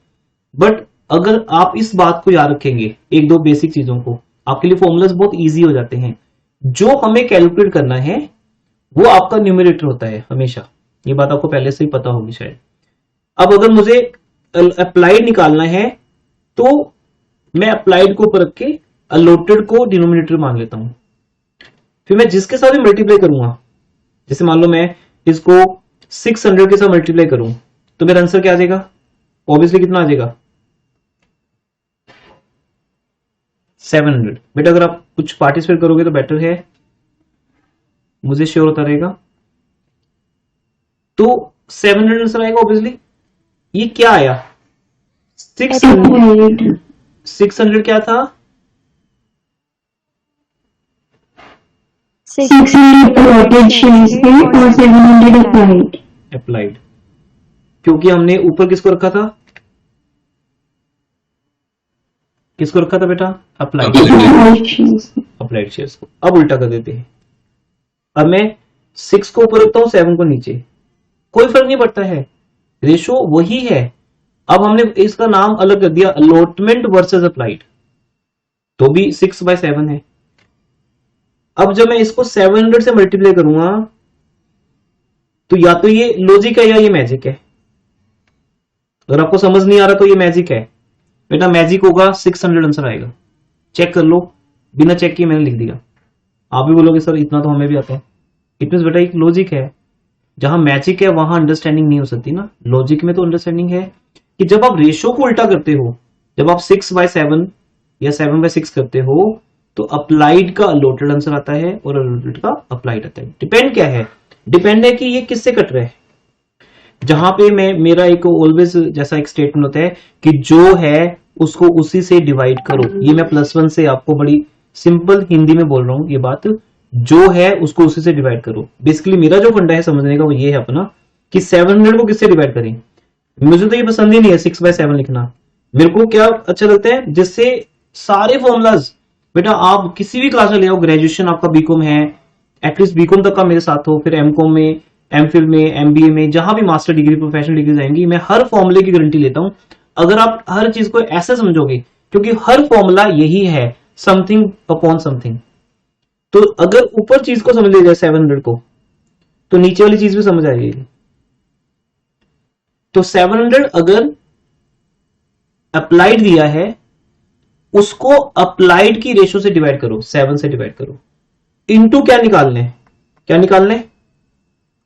बट अगर आप इस बात को याद रखेंगे, एक दो बेसिक चीजों को, आपके लिए फॉर्मूलाज बहुत इजी हो जाते हैं। जो हमें कैलकुलेट करना है वो आपका न्यूमरेटर होता है हमेशा, ये बात आपको पहले से ही पता होगी शायद। अब अगर मुझे अप्लाइड निकालना है तो मैं अप्लाइड को ऊपर रख के अलॉटेड को डिनोमिनेटर मान लेता हूं, फिर मैं जिसके साथ भी मल्टीप्लाई करूंगा, जैसे मान लो मैं इसको 600 के साथ मल्टीप्लाई करूं तो मेरा आंसर क्या आ जाएगा? ऑब्वियसली कितना आ जाएगा? 700। बेटा अगर आप कुछ पार्टिसिपेट करोगे तो बेटर है, मुझे श्योर होता रहेगा। तो 700 आंसर आएगा ऑब्वियसली। ये क्या आया? 600 क्या था? 600 allotted shares थे और 700 applied. अप्लाइड, क्योंकि हमने ऊपर किसको रखा था? किसको रखा था बेटा? अप्लाइड अप्लाइड शेयर्स को। अब उल्टा कर देते हैं, अब मैं 6 को ऊपर रखता हूं 7 को नीचे, कोई फर्क नहीं पड़ता है, रेशो वही है। अब हमने इसका नाम अलग कर दिया, अलॉटमेंट वर्सेस अप्लाइड, तो भी 6/7 है। अब जब मैं इसको 700 से मल्टीप्लाई करूंगा तो या तो ये लॉजिक है या ये मैजिक है। अगर आपको समझ नहीं आ रहा तो ये मैजिक है बेटा, मैजिक होगा 600 आंसर आएगा। चेक कर लो, बिना चेक किए मैंने लिख दिया। आप भी बोलोगे सर इतना तो हमें भी आता है। इट मींस बेटा एक लॉजिक है, जहां मैजिक है वहां अंडरस्टैंडिंग नहीं हो सकती ना। लॉजिक में तो अंडरस्टैंडिंग है कि जब आप रेशो को उल्टा करते हो, जब आप 6/7 या 7/6 करते हो तो अप्लाइड का अलोटेड आंसर आता है और अलोटेड का अप्लाइड आता है। डिपेंड क्या है, डिपेंड है कि ये किससे कट रहा है। जहां पे मैं मेरा एक ऑलवेज जैसा एक स्टेटमेंट होता है कि जो है उसको उसी से डिवाइड करो। ये मैं +1 से आपको बड़ी सिंपल हिंदी में बोल रहा हूं ये बात, जो है उसको उसी से डिवाइड करो। बेसिकली मेरा जो फंडा है समझने का वो ये है अपना कि 700 को किससे डिवाइड करें। मुझे तो ये पसंद ही नहीं है 6/7 लिखना। मेरे को क्या अच्छा लगता है, जिससे सारे फॉर्मूलाज बेटा आप किसी भी क्लास में ले आओ, ग्रेजुएशन आपका बीकॉम है, एटलीस्ट बीकॉम तक का मेरे साथ हो, फिर एमकॉम में, एमफिल में, एमबीए में, जहां भी मास्टर डिग्री प्रोफेशनल डिग्री जाएंगी, मैं हर फॉर्मूले की गारंटी लेता हूं अगर आप हर चीज को ऐसे समझोगे, क्योंकि हर फॉर्मूला यही है, समथिंग अपॉन समथिंग। तो अगर ऊपर चीज को समझ लिया जाए 700 को, तो नीचे वाली चीज भी समझ आएगी। तो 700 अगर अप्लाइड दिया है, उसको अप्लाइड की रेशो से डिवाइड करो, 7 से डिवाइड करो। इनटू क्या निकालना है, क्या निकालना है,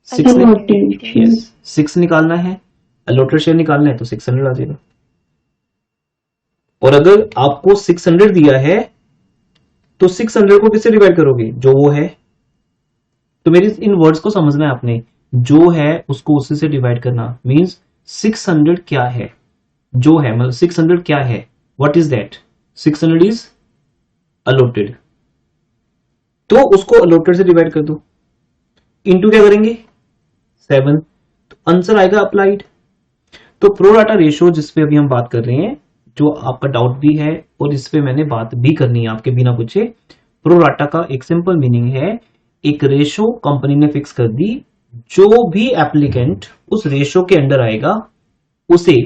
6 निकालना है। अलोटेड शेयर निकालना है तो 600 आ जाएगा। और अगर आपको 600 दिया है तो 600 को किससे डिवाइड करोगे, जो वो है। तो मेरी इन वर्ड्स को समझना है आपने, जो है उसको उसी से डिवाइड करना। मींस 600 क्या है, जो है मतलब 600 क्या है, what is that, 600 is allotted. तो उसको अलोटेड से डिवाइड कर दो। इनटू क्या करेंगे 7, तो आंसर आएगा अप्लाइड। तो प्रो राटा रेशो जिस पे अभी हम बात कर रहे हैं, जो आपका डाउट भी है और इस पे मैंने बात भी करनी है आपके बिना पूछे। प्रो राटा का एक सिंपल मीनिंग है, एक रेशो कंपनी ने फिक्स कर दी, जो भी एप्लीकेंट उस रेशो के अंडर आएगा उसे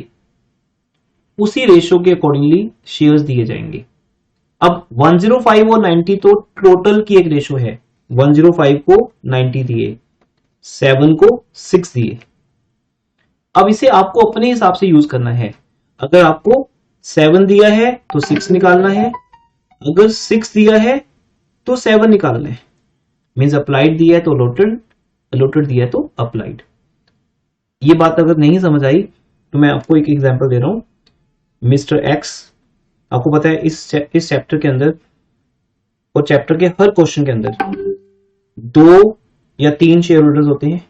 उसी रेशो के अकॉर्डिंगली शेयर्स दिए जाएंगे। अब 105 और 90 तो टोटल की एक रेशो है। 105 को 90 दिए, 7 को 6 दिए। अब इसे आपको अपने हिसाब से यूज करना है। अगर आपको 7 दिया है तो 6 निकालना है, अगर 6 दिया है तो 7 निकालना है। मींस अप्लाइड दिया है तो अलोटेड, अलोटेड दिया है तो अप्लाइड। ये बात अगर नहीं समझ आई तो मैं आपको एक एग्जांपल दे रहा हूं। मिस्टर एक्स, आपको पता है इस चैप्टर के अंदर और चैप्टर के हर क्वेश्चन के अंदर 2 या 3 शेयर होल्डर्स होते हैं।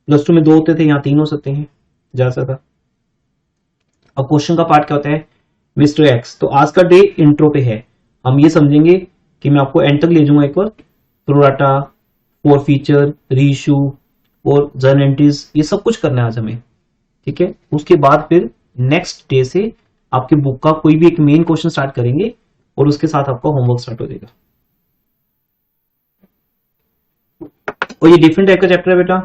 +2 में 2 होते थे, यहां 3 हो सकते हैं, जा सकता। अब क्वेश्चन का पार्ट क्या होता है, मिस्टर एक्स। तो आज का डे इंट्रो पे है, हम ये समझेंगे कि मैं आपको एंड तक ले जाऊंगा एक बार, प्रोराटा, फॉर फीचर, रीइश्यू और जर्नल एंट्रीज, ये सब कुछ करना है आज हमें, ठीक है। उसके बाद फिर नेक्स्ट डे से आपके बुक का कोई भी एक मेन क्वेश्चन स्टार्ट करेंगे और उसके साथ आपका होमवर्क स्टार्ट हो जाएगा। और ये डिफरेंट टाइप का चैप्टर है बेटा,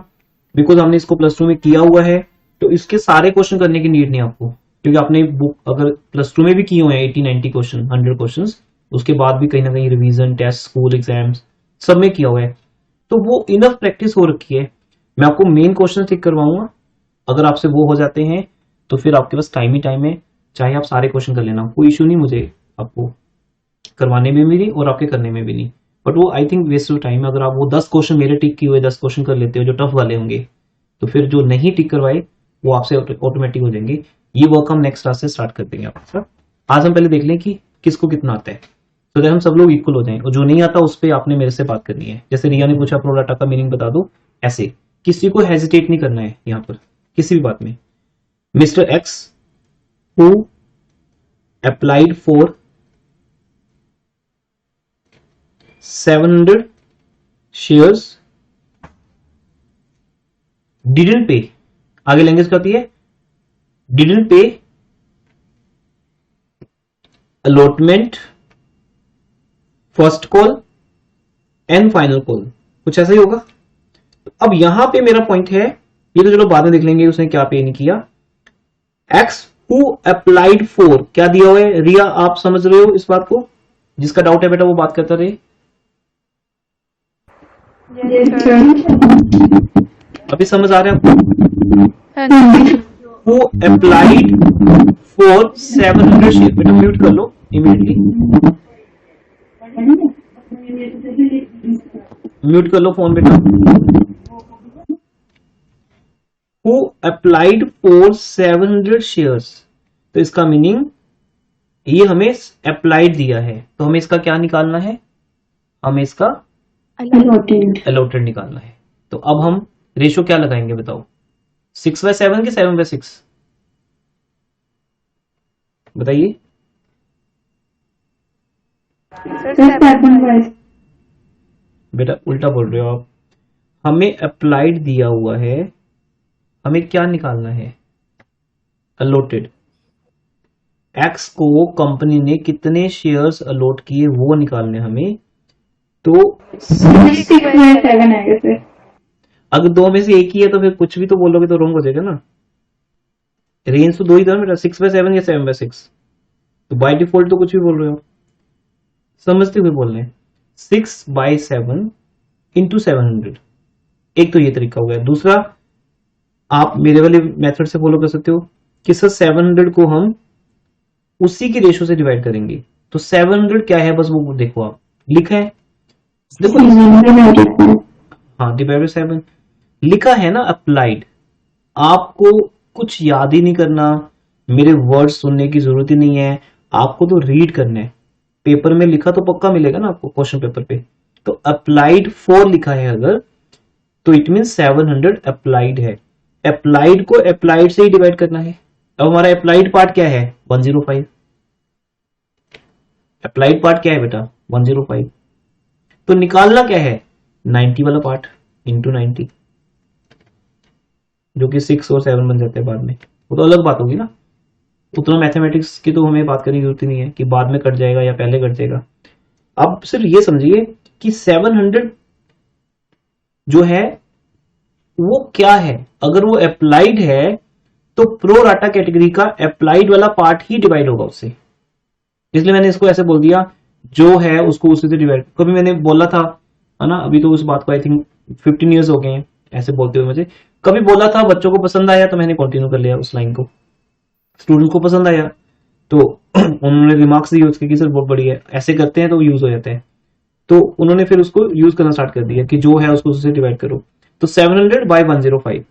बिकॉज हमने इसको +2 में किया हुआ है, तो इसके सारे क्वेश्चन करने की नीड नहीं आपको, क्योंकि आपने बुक अगर +2 में भी किए हुए हैं 80-90 क्वेश्चन, 100 क्वेश्चन, उसके बाद भी कहीं ना कहीं रिवीजन, टेस्ट, स्कूल एग्जाम्स सब में किया हुआ है, तो वो इनफ प्रैक्टिस हो रखी है। मैं आपको मेन क्वेश्चन ठीक करवाऊंगा, अगर आपसे वो हो जाते हैं तो फिर आपके पास टाइम ही टाइम है, चाहे आप सारे क्वेश्चन कर लेना, कोई इश्यू नहीं मुझे आपको करवाने में भी नहीं और आपके करने में भी नहीं। बट वो I think waste of time. अगर आप वो 10 क्वेश्चन मेरे टिक किए हुए 10 क्वेश्चन कर लेते हो जो टफ वाले होंगे, तो फिर जो नहीं टिक करवाए वो आपसे ऑटोमेटिक हो जाएंगे। ये वर्क हम नेक्स्ट क्लास से स्टार्ट कर देंगे आपका। आज हम पहले देख लें कि किसको कितना आता है, तो हम सब लोग इक्वल हो जाएं, और जो नहीं आता उस पर आपने मेरे से बात करनी है। जैसे रिया ने पूछा प्रोडाटा का मीनिंग बता दो, ऐसे किसी को हेजिटेट नहीं करना है यहाँ पर किसी भी बात में। Mister x who applied for 700 shares didn't पे, आगे लैंग्वेज क्या होती है, डिडंट पे allotment, first call and final call, कुछ ऐसा ही होगा। अब यहां पे मेरा पॉइंट है, ये तो चलो बाद में देख लेंगे उसने क्या पे नहीं किया। एक्स हु अप्लाइड फॉर क्या दिया हुआ है, रिया आप समझ रहे हो इस बात को, जिसका डाउट है बेटा वो बात करता रहे। Yes, sir. अभी समझ आ रहा है आपको? हाँ जी। Who applied for 700 शेयर, बेटा म्यूट कर लो इमीडिएटली, म्यूट कर लो फोन बेटा। Who applied for 700 शेयर्स, तो इसका मीनिंग ये हमें अप्लाइड दिया है, तो हमें इसका क्या निकालना है, हमें इसका Allotted. अलॉटेड निकालना है। तो अब हम रेशो क्या लगाएंगे बताओ, 6/7 के 7/6 बताइए। Sir, 7/6. बेटा उल्टा बोल रहे हो आप, हमें अप्लाइड दिया हुआ है, हमें क्या निकालना है, अलॉटेड। एक्स को कंपनी ने कितने शेयर्स अलॉट किए वो निकालने हमें, तो 6/7 आएगा सर। अगर दो में से एक ही है तो फिर कुछ भी तो बोलोगे तो रॉन्ग हो जाएगा ना। रेंज तो दो ही था बेटा, 6/7 या 7/6, तो बाय डिफॉल्ट तो कुछ भी बोल रहे हो, समझते हुए बोल रहे हैं। 6/7 इंटू 700, एक तो ये तरीका हो गया। दूसरा आप मेरे वाले मेथड से फॉलो कर सकते हो कि सर 700 को हम उसी की रेशो से डिवाइड करेंगे, तो 700 क्या है बस वो देखो, आप लिखा है देखो, हाँ डिवाइड बाय 7 लिखा है ना अप्लाइड। आपको कुछ याद ही नहीं करना, मेरे वर्ड सुनने की जरूरत ही नहीं है, आपको तो रीड करना है। पेपर में लिखा तो पक्का मिलेगा ना आपको क्वेश्चन पेपर पे, तो अप्लाइड 4 लिखा है अगर, तो इट मीन 700 अप्लाइड है। अप्लाइड को अप्लाइड से ही डिवाइड करना है। अब हमारा अप्लाइड पार्ट क्या है, 105। अप्लाइड पार्ट क्या है बेटा, 105। तो निकालना क्या है, 90 वाला पार्ट इंटू 90, जो कि 6 और 7 बन जाते हैं बाद में, वो तो अलग बात होगी ना। उतना मैथमेटिक्स की तो हमें बात करने की जरूरत ही नहीं है कि बाद में कट जाएगा या पहले कट जाएगा। अब सिर्फ ये समझिए कि 700 जो है वो क्या है, अगर वो अप्लाइड है तो प्रो राटा कैटेगरी का अप्लाइड वाला पार्ट ही डिवाइड होगा उससे, इसलिए मैंने इसको ऐसे बोल दिया, जो है उसको उसी से डिवाइड। कभी मैंने बोला था है ना, अभी तो उस बात को आई थिंक 15 ईयर्स हो गए हैं ऐसे बोलते हुए मुझे, कभी बोला था बच्चों को पसंद आया तो मैंने कंटिन्यू कर लिया उस लाइन को, स्टूडेंट को पसंद आया तो उन्होंने रिमार्क्स दिए उसके कि सर बहुत बढ़िया है, ऐसे करते हैं तो यूज हो जाता है, तो उन्होंने फिर उसको यूज करना स्टार्ट कर दिया कि जो है उसको उससे डिवाइड करो। तो 700/105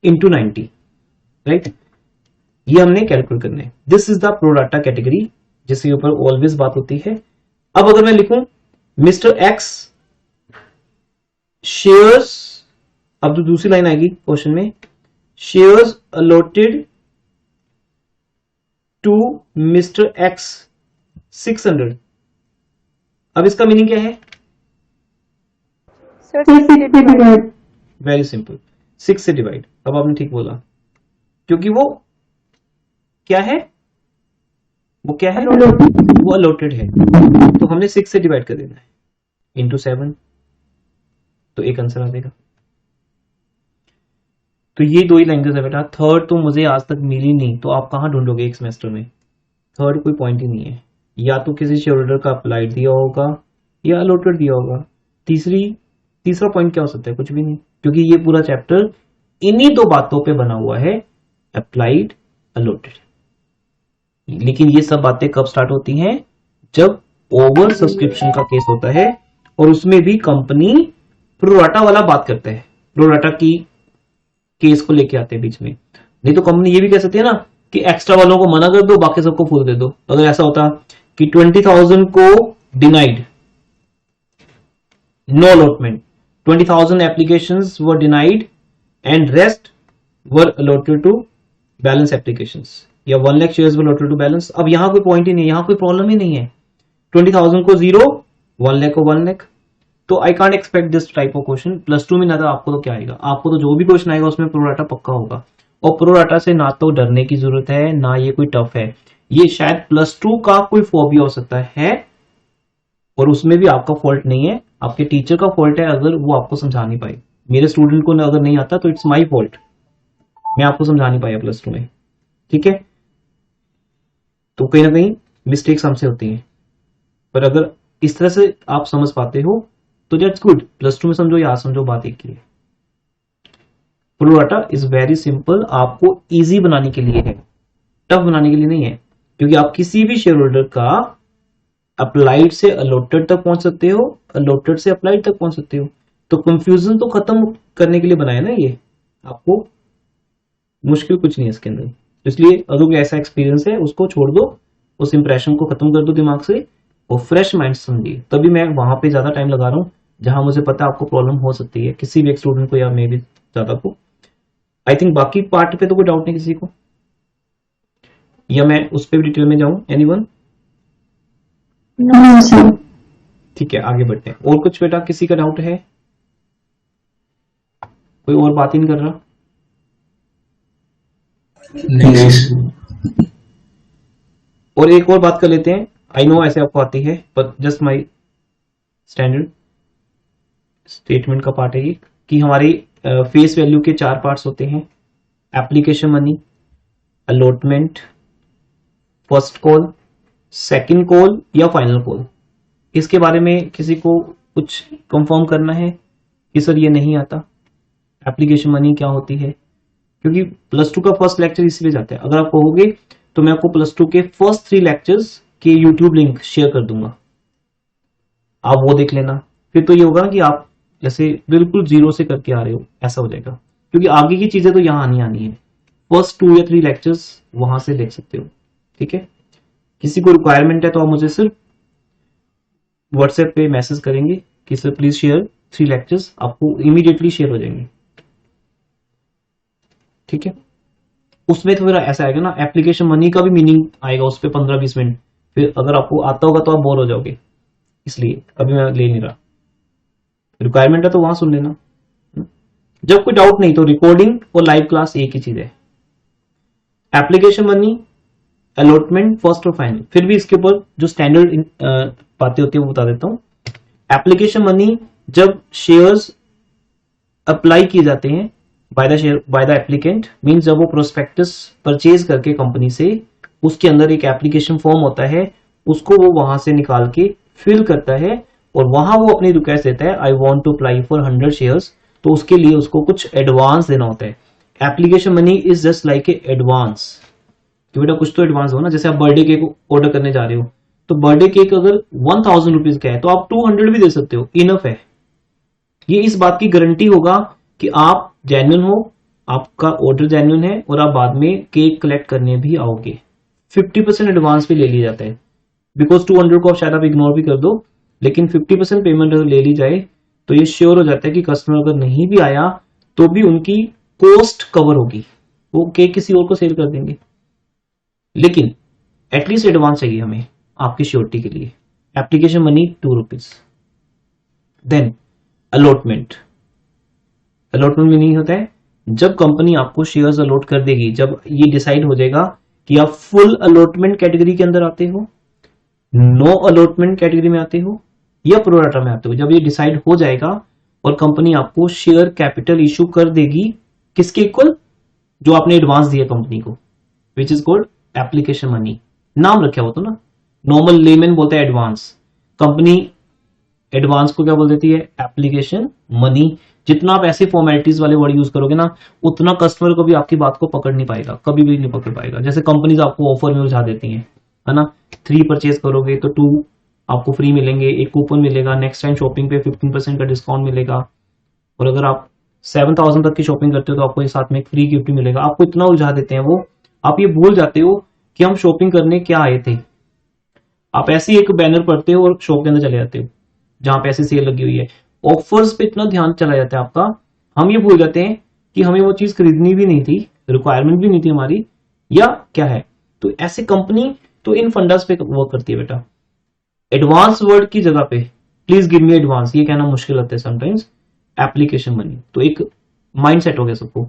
इंटू 90, राइट, ये हमने कैलकुलेट करना है। This is the pro data category जिसके ऊपर ऑलवेज बात होती है। अब अगर मैं लिखूं मिस्टर एक्स शेयर्स, अब तो दूसरी लाइन आएगी क्वेश्चन में, shares allotted to mister X 600। अब इसका मीनिंग क्या है, सर 6 वेरी सिंपल, 6 से डिवाइड। अब आपने ठीक बोला, क्योंकि वो क्या है, वो क्या है, वो अलॉटेड है, तो हमने 6 से डिवाइड कर देना है इंटू 7, तो एक आंसर आ जाएगा। तो ये दो ही लैंग्वेज है बेटा, थर्ड तो मुझे आज तक मिली नहीं, तो आप कहां ढूंढोगे एक सेमेस्टर में, थर्ड कोई पॉइंट ही नहीं है। या तो किसी शेयर होल्डर का अप्लाइड दिया होगा या अलॉटेड दिया होगा। तीसरा पॉइंट क्या हो सकता है, कुछ भी नहीं, क्योंकि ये पूरा चैप्टर इन्हीं दो बातों पे बना हुआ है, अप्लाइड अलॉटेड। लेकिन ये सब बातें कब स्टार्ट होती हैं, जब ओवर सब्सक्रिप्शन का केस होता है, और उसमें भी कंपनी प्रोराटा वाला बात करता है, प्रोराटा की केस को लेके आते हैं बीच में। नहीं तो कंपनी ये भी कह सकती है ना कि एक्स्ट्रा वालों को मना कर दो, बाकी सबको फुल दे दो। अगर ऐसा होता कि 20,000 को denied, no allotment, 20,000 applications were denied and rest were allotted to balance applications, या 1 lakh shares were allotted to balance. अब यहां कोई पॉइंट ही नहीं, यहां कोई प्रॉब्लम ही नहीं है, 20,000 को 0, 1 लाख को 1 लाख। तो I can't expect this type of question. +2 में ना तो आपको तो क्या आएगा, आपको तो जो भी क्वेश्चन आएगा उसमें प्रोराटा पक्का होगा, और प्रोराटा से ना तो डरने की जरूरत है ना ये कोई टफ है, ये शायद +2 का कोई फोबिया हो सकता है, और उसमें भी आपका फॉल्ट नहीं है, आपके टीचर का फॉल्ट है अगर वो आपको समझा नहीं पाए। मेरे स्टूडेंट को अगर नहीं आता तो इट्स माई फॉल्ट, मैं आपको समझा नहीं पाया +2 में, ठीक है। तो कहीं ना कहीं मिस्टेक्स हमसे होती हैं, पर अगर इस तरह से आप समझ पाते हो तो दैट्स गुड। +2 में समझो या समझो, बात एक ही है। प्रोराटा इज वेरी सिंपल, आपको इजी बनाने के लिए है, टफ बनाने के लिए नहीं है, क्योंकि आप किसी भी शेयर होल्डर का अप्लाइड से अलॉटेड तक पहुंच सकते हो, अलॉटेड से अप्लाइड तक पहुंच सकते हो। तो कंफ्यूजन तो खत्म करने के लिए बनाया ना ये, आपको मुश्किल कुछ नहीं है इसके अंदर। इसलिए अगर कोई ऐसा एक्सपीरियंस है उसको छोड़ दो, उस इंप्रेशन को खत्म कर दो दिमाग से और फ्रेश माइंड समझिए। तभी मैं वहां पे ज्यादा टाइम लगा रहा हूं जहां मुझे पता है आपको प्रॉब्लम हो सकती है, किसी भी एक स्टूडेंट को या मे भी ज्यादा को। आई थिंक बाकी पार्ट पे तो कोई डाउट नहीं किसी को, या मैं उस पर भी डिटेल में जाऊं? एनीवन? No, sir. ठीक है, आगे बढ़ते हैं। और कुछ बेटा किसी का डाउट है? कोई और बात ही नहीं कर रहा? नहीं। और एक और बात कर लेते हैं। आई नो ऐसे आपको आती है, पर जस्ट माई स्टैंडर्ड स्टेटमेंट का पार्ट है ये, कि हमारी फेस वैल्यू के 4 पार्ट्स होते हैं: application money, allotment, first call, second call या फाइनल कॉल। इसके बारे में किसी को कुछ कंफर्म करना है कि सर ये नहीं आता, एप्लीकेशन मनी क्या होती है? क्योंकि +2 का फर्स्ट लेक्चर इसलिए जाता है। अगर आप कहोगे तो मैं आपको +2 के फर्स्ट 3 लेक्चर्स के यूट्यूब लिंक शेयर कर दूंगा, आप वो देख लेना। फिर तो ये होगा ना कि आप जैसे बिल्कुल जीरो से करके आ रहे हो, ऐसा हो जाएगा। क्योंकि आगे की चीजें तो यहाँ आनी है, फर्स्ट 2 या 3 लेक्चर्स वहां से देख सकते हो। ठीक है, किसी को रिक्वायरमेंट है तो आप मुझे सिर्फ व्हाट्सएप पे मैसेज करेंगे कि सर प्लीज शेयर 3 लेक्चर्स, आपको इमीडिएटली शेयर हो जाएंगे। ठीक है, उसमें तो फिर ऐसा आएगा ना, एप्लीकेशन मनी का भी मीनिंग आएगा उस पर 15-20 मिनट। फिर अगर आपको आता होगा तो आप बोर हो जाओगे, इसलिए अभी मैं ले नहीं रहा। रिक्वायरमेंट है तो वहां सुन लेना। जब कोई डाउट नहीं तो रिकॉर्डिंग और लाइव क्लास एक ही चीज है। एप्लीकेशन मनी, अलॉटमेंट, फर्स्ट और फाइनल। फिर भी इसके ऊपर जो स्टैंडर्ड बातें होती है वो बता देता हूं। एप्लीकेशन मनी जब शेयर्स अप्लाई किए जाते हैं बाय द एप्लीकेंट, मींस जब वो प्रोस्पेक्टस परचेज करके कंपनी से, उसके अंदर एक एप्लीकेशन फॉर्म होता है, उसको वो वहां से निकाल के फिल करता है और वहां वो अपनी रिक्वेस्ट देता है, I want to apply for 100 shares. तो उसके लिए उसको कुछ एडवांस देना होता है। Application money is just like a advance, कि बेटा कुछ तो एडवांस हो ना। जैसे आप बर्थडे केक ऑर्डर करने जा रहे हो, तो बर्थडे केक अगर 1000 रुपीज का है तो आप 200 भी दे सकते हो, इनफ है। ये इस बात की गारंटी होगा कि आप जेन्युइन हो, आपका ऑर्डर जेन्युइन है और आप बाद में केक कलेक्ट करने भी आओगे। 50% एडवांस भी ले लिया जाता है, बिकॉज 200 को आप शायद आप इग्नोर भी कर दो, लेकिन 50% पेमेंट अगर ले ली जाए तो ये श्योर हो जाता है कि कस्टमर अगर नहीं भी आया तो भी उनकी कॉस्ट कवर होगी, वो केक किसी और को सेल कर देंगे। लेकिन एटलीस्ट एडवांस चाहिए हमें आपकी श्योरिटी के लिए। Application money 2 rupees. Then allotment. Allotment में नहीं होता है जब कंपनी आपको शेयर्स अलॉट कर देगी, जब ये डिसाइड हो जाएगा कि आप फुल अलॉटमेंट कैटेगरी के अंदर आते हो, नो अलॉटमेंट कैटेगरी में आते हो या प्रोराटा में आते हो। जब ये डिसाइड हो जाएगा और कंपनी आपको शेयर कैपिटल इशू कर देगी, किसके इक्वल? जो आपने एडवांस दिया कंपनी को, which is called application money. नाम रखा हो तो ना, नॉर्मल लेमैन बोलता है एडवांस, कंपनी एडवांस को क्या बोल देती है? Application money. जितना आप ऐसे फॉर्मेलिटीज वाले वर्ड यूज करोगे ना, उतना कस्टमर को भी आपकी बात को पकड़ नहीं पाएगा, कभी भी नहीं पकड़ पाएगा। जैसे कंपनीज आपको ऑफर में उलझा देती हैं, है ना, 3 परचेज करोगे तो 2 आपको फ्री मिलेंगे, एक कूपन मिलेगा, नेक्स्ट टाइम शॉपिंग पे 15% का डिस्काउंट मिलेगा, और अगर आप 7000 तक की शॉपिंग करते हो तो आपको साथ में एक फ्री गिफ्ट मिलेगा। आपको इतना उलझा देते हैं वो, आप ये भूल जाते हो कि हम शॉपिंग करने क्या आए थे। आप ऐसे ही एक बैनर पढ़ते हो और शॉप के अंदर चले जाते हो जहां पे ऐसी सेल लगी हुई है। ऑफर्स पे इतना ध्यान चला जाता है आपका, हम ये भूल जाते हैं कि हमें वो चीज खरीदनी भी नहीं थी, रिक्वायरमेंट भी नहीं थी हमारी, या क्या है। तो ऐसे कंपनी तो इन फंडास पे वर्क करती है बेटा। एडवांस वर्ड की जगह पे प्लीज गिव मी एडवांस ये कहना मुश्किल लगता है समटाइम्स। एप्लीकेशन मनी तो एक माइंड सेट हो गया सबको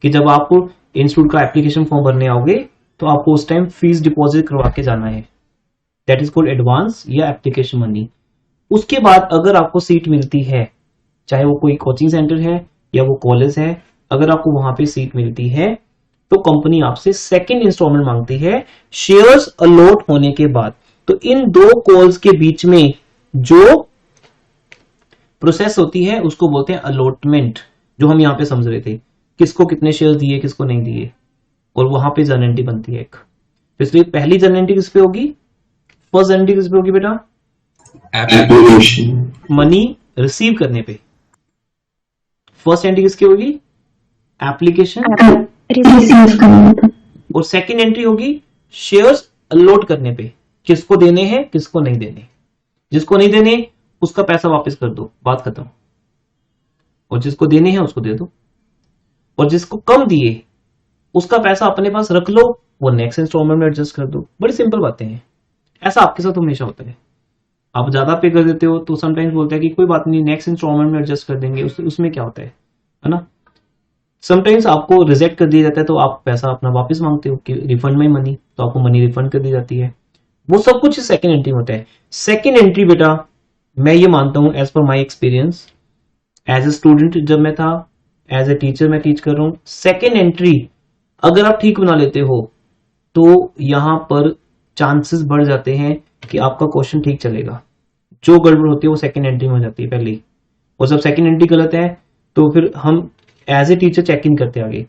कि जब आप इंस्टीट्यूट का एप्लीकेशन फॉर्म भरने आओगे तो आपको उस टाइम फीस डिपॉजिट करवा के जाना है, दैट इज कॉल्ड एडवांस या एप्लीकेशन मनी। उसके बाद अगर आपको सीट मिलती है, चाहे वो कोई कोचिंग सेंटर है या वो कॉलेज है, अगर आपको वहां पे सीट मिलती है तो कंपनी आपसे सेकंड इंस्टॉलमेंट मांगती है शेयर्स अलॉट होने के बाद। तो इन 2 कॉल्स के बीच में जो प्रोसेस होती है उसको बोलते हैं अलॉटमेंट, जो हम यहाँ पे समझ रहे थे, किसको कितने शेयर दिए किसको नहीं दिए, और वहां पे जर्नल एंट्री बनती है एक। तो इसलिए पहली जर्नल एंट्री किस पे होगी, फर्स्ट जर्नल एंट्री किस पे होगी बेटा, एप्लीकेशन मनी रिसीव करने पे। फर्स्ट एंट्री किसकी होगी, एप्लीकेशन, रिसीव करने पे। और सेकंड एंट्री होगी शेयर्स अलॉट करने पे, किसको देने हैं किसको नहीं देने, जिसको नहीं देने उसका पैसा वापस कर दो, बात खत्म, और जिसको देने हैं उसको दे दो, और जिसको कम दिए उसका पैसा अपने पास रख लो, वो नेक्स्ट इंस्टॉलमेंट में एडजस्ट कर दो। बड़ी सिंपल बातें हैं, ऐसा आपके साथ हमेशा होता है। आप ज्यादा पे कर देते हो तो समटाइम्स बोलते हैं कि कोई बात नहीं नेक्स्ट इंस्टॉलमेंट में एडजस्ट कर देंगे, उसमें क्या होता है ना। समटाइम्स आपको रिजेक्ट कर दिया जाता है तो आप पैसा अपना वापस मांगते हो कि रिफंड में मनी, तो आपको मनी रिफंड कर दी जाती है। वो सब कुछ सेकंड एंट्री में होता है। सेकंड एंट्री बेटा मैं ये मानता हूं as per my experience, as a student जब मैं था, एज ए टीचर मैं टीच कर रहा हूं, सेकंड एंट्री अगर आप ठीक बना लेते हो तो यहां पर चांसेस बढ़ जाते हैं कि आपका क्वेश्चन ठीक चलेगा। जो गड़बड़ होती है वो सेकंड एंट्री में हो जाती है पहले ही, और जब सेकंड एंट्री गलत है तो फिर हम एज ए टीचर चेक इन करते हैं आगे।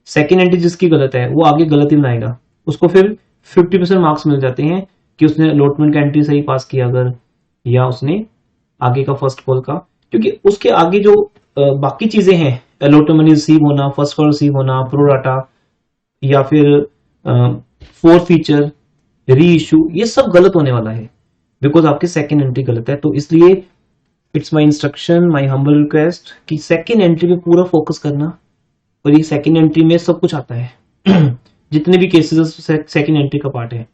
सेकंड एंट्री जिसकी गलत है वो आगे गलत ही बनाएगा, उसको फिर 50% मार्क्स मिल जाते हैं कि उसने अलॉटमेंट का एंट्री सही पास किया अगर, या उसने आगे का फर्स्ट कॉल का, क्योंकि उसके आगे जो बाकी चीजें हैं, अलॉटमेंट मनी रिसीव होना, फर्स्ट कॉल रिसीव होना, प्रो डाटा, या फिर फोर फीचर, री इशू, ये सब गलत होने वाला है बिकॉज आपकी सेकंड एंट्री गलत है। तो इसलिए it's my instruction, my humble request कि सेकंड एंट्री पे पूरा फोकस करना, और ये सेकंड एंट्री में सब कुछ आता है जितने भी केसेस सेकंड एंट्री का पार्ट है।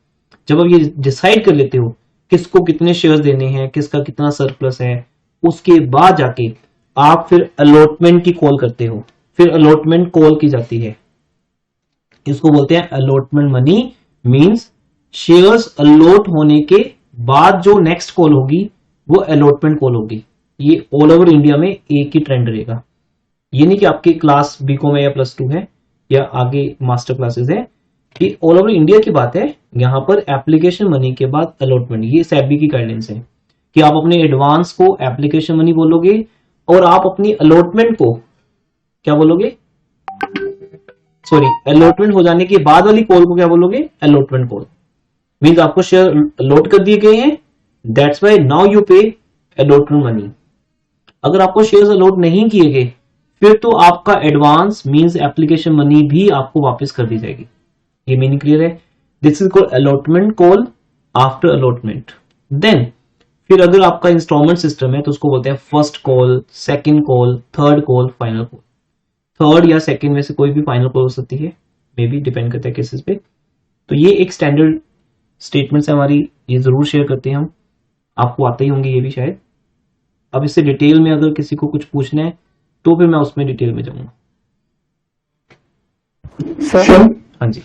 जब आप ये डिसाइड कर लेते हो किसको कितने शेयर्स देने हैं, किसका कितना सरप्लस है, उसके बाद जाके आप फिर अलॉटमेंट की कॉल करते हो, फिर अलॉटमेंट कॉल की जाती है, इसको बोलते हैं allotment money. Means shares allot होने के बाद जो नेक्स्ट कॉल होगी वो अलॉटमेंट कॉल होगी। ये ऑल ओवर इंडिया में एक ही ट्रेंड रहेगा, ये नहीं कि आपकी क्लास बीकॉम है या +2 है या आगे मास्टर क्लासेस है, ये ऑल ओवर इंडिया की बात है। यहां पर एप्लीकेशन मनी के बाद अलॉटमेंट, ये सेबी की गाइडेंस है कि आप अपने एडवांस को एप्लीकेशन मनी बोलोगे और आप अपनी अलॉटमेंट को क्या बोलोगे, सॉरी अलॉटमेंट हो जाने के बाद वाली कॉल को क्या बोलोगे, अलॉटमेंट कॉल। मींस आपको शेयर अलॉट कर दिए गए हैं, दैट्स व्हाई नाउ यू पे अलॉटमेंट मनी। अगर आपको शेयर्स अलॉट नहीं किए गए फिर तो आपका एडवांस मींस एप्लीकेशन मनी भी आपको वापस कर दी जाएगी। ये मीनिंग क्लियर है? This is called allotment call after allotment. Then फिर अगर आपका इंस्टॉलमेंट सिस्टम है तो उसको बोलते हैं first call, second call, third call, final call. Third या सेकंड में से कोई भी फाइनल कॉल हो सकती है, मे बी डिपेंड करता है केसेस पे। तो ये एक स्टैंडर्ड स्टेटमेंट्स है हमारी, ये जरूर शेयर करते हैं हम, आपको आते ही होंगे ये भी शायद। अब इससे डिटेल में अगर किसी को कुछ पूछना है तो फिर मैं उसमें डिटेल में जाऊंगा। सर हाँ जी,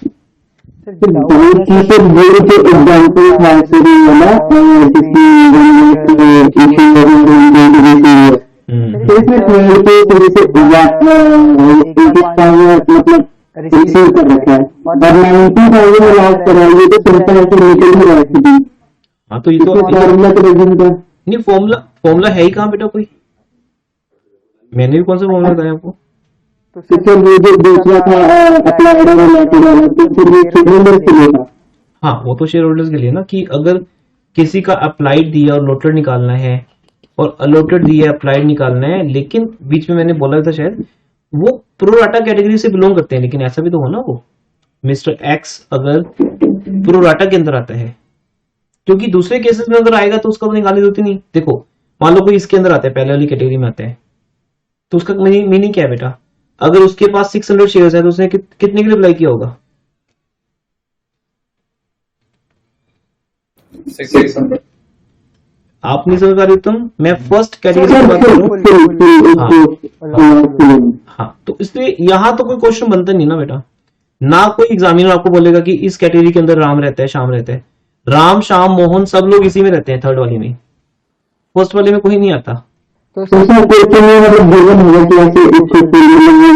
रिसीव कर रखा है और 90,000 लास्ट कराएंगे तो 15 निकल ही रहा है। हाँ तो ये तो फॉर्मूला तो रेज्यूम का नहीं, फॉर्मूला है ही कहाँ बेटा कोई, मैंने भी कौन सा फॉर्मूला बताया आपको? तो सर वो जो दूसरा था अप्लाइड वाला तो फिर ये शेयरहोल्डर के लिए था। हाँ वो तो शेयर होल्डर्स के लिए ना, कि अगर किसी का अप्लाइड दिया और अलॉटेड निकालना है और अलॉटेड दिया अप्लाइड निकालना है, लेकिन बीच में मैंने बोला था शायद वो प्रो राटा कैटेगरी से बिलोंग करते हैं, लेकिन ऐसा भी तो हो ना, वो मिस्टर एक्स अगर प्रो राटा के अंदर आता है, क्योंकि दूसरे केसेस में अगर आएगा तो उसका तो निकालने होती नहीं। देखो मान लो कोई इसके अंदर आता है, पहले वाली कैटेगरी में आता है, तो उसका मीनिंग क्या है बेटा, अगर उसके पास 600 शेयर्स है तो उसने कितने के लिए अप्लाई किया होगा? 600। आप नहीं समझ पा रहे तुम, मैं फर्स्ट कैटेगरी की बात कर रहा हूँ। हाँ तो इसलिए यहां तो कोई क्वेश्चन बनता नहीं ना बेटा, ना कोई एग्जामिनर आपको बोलेगा कि इस कैटेगरी के अंदर राम रहता है, श्याम रहता है। राम, श्याम, मोहन सब लोग इसी में रहते हैं, थर्ड वाली में, फर्स्ट वाले में कोई नहीं आता। तो सर क्वेश्चन में मतलब गिवन होगा कि ऐसे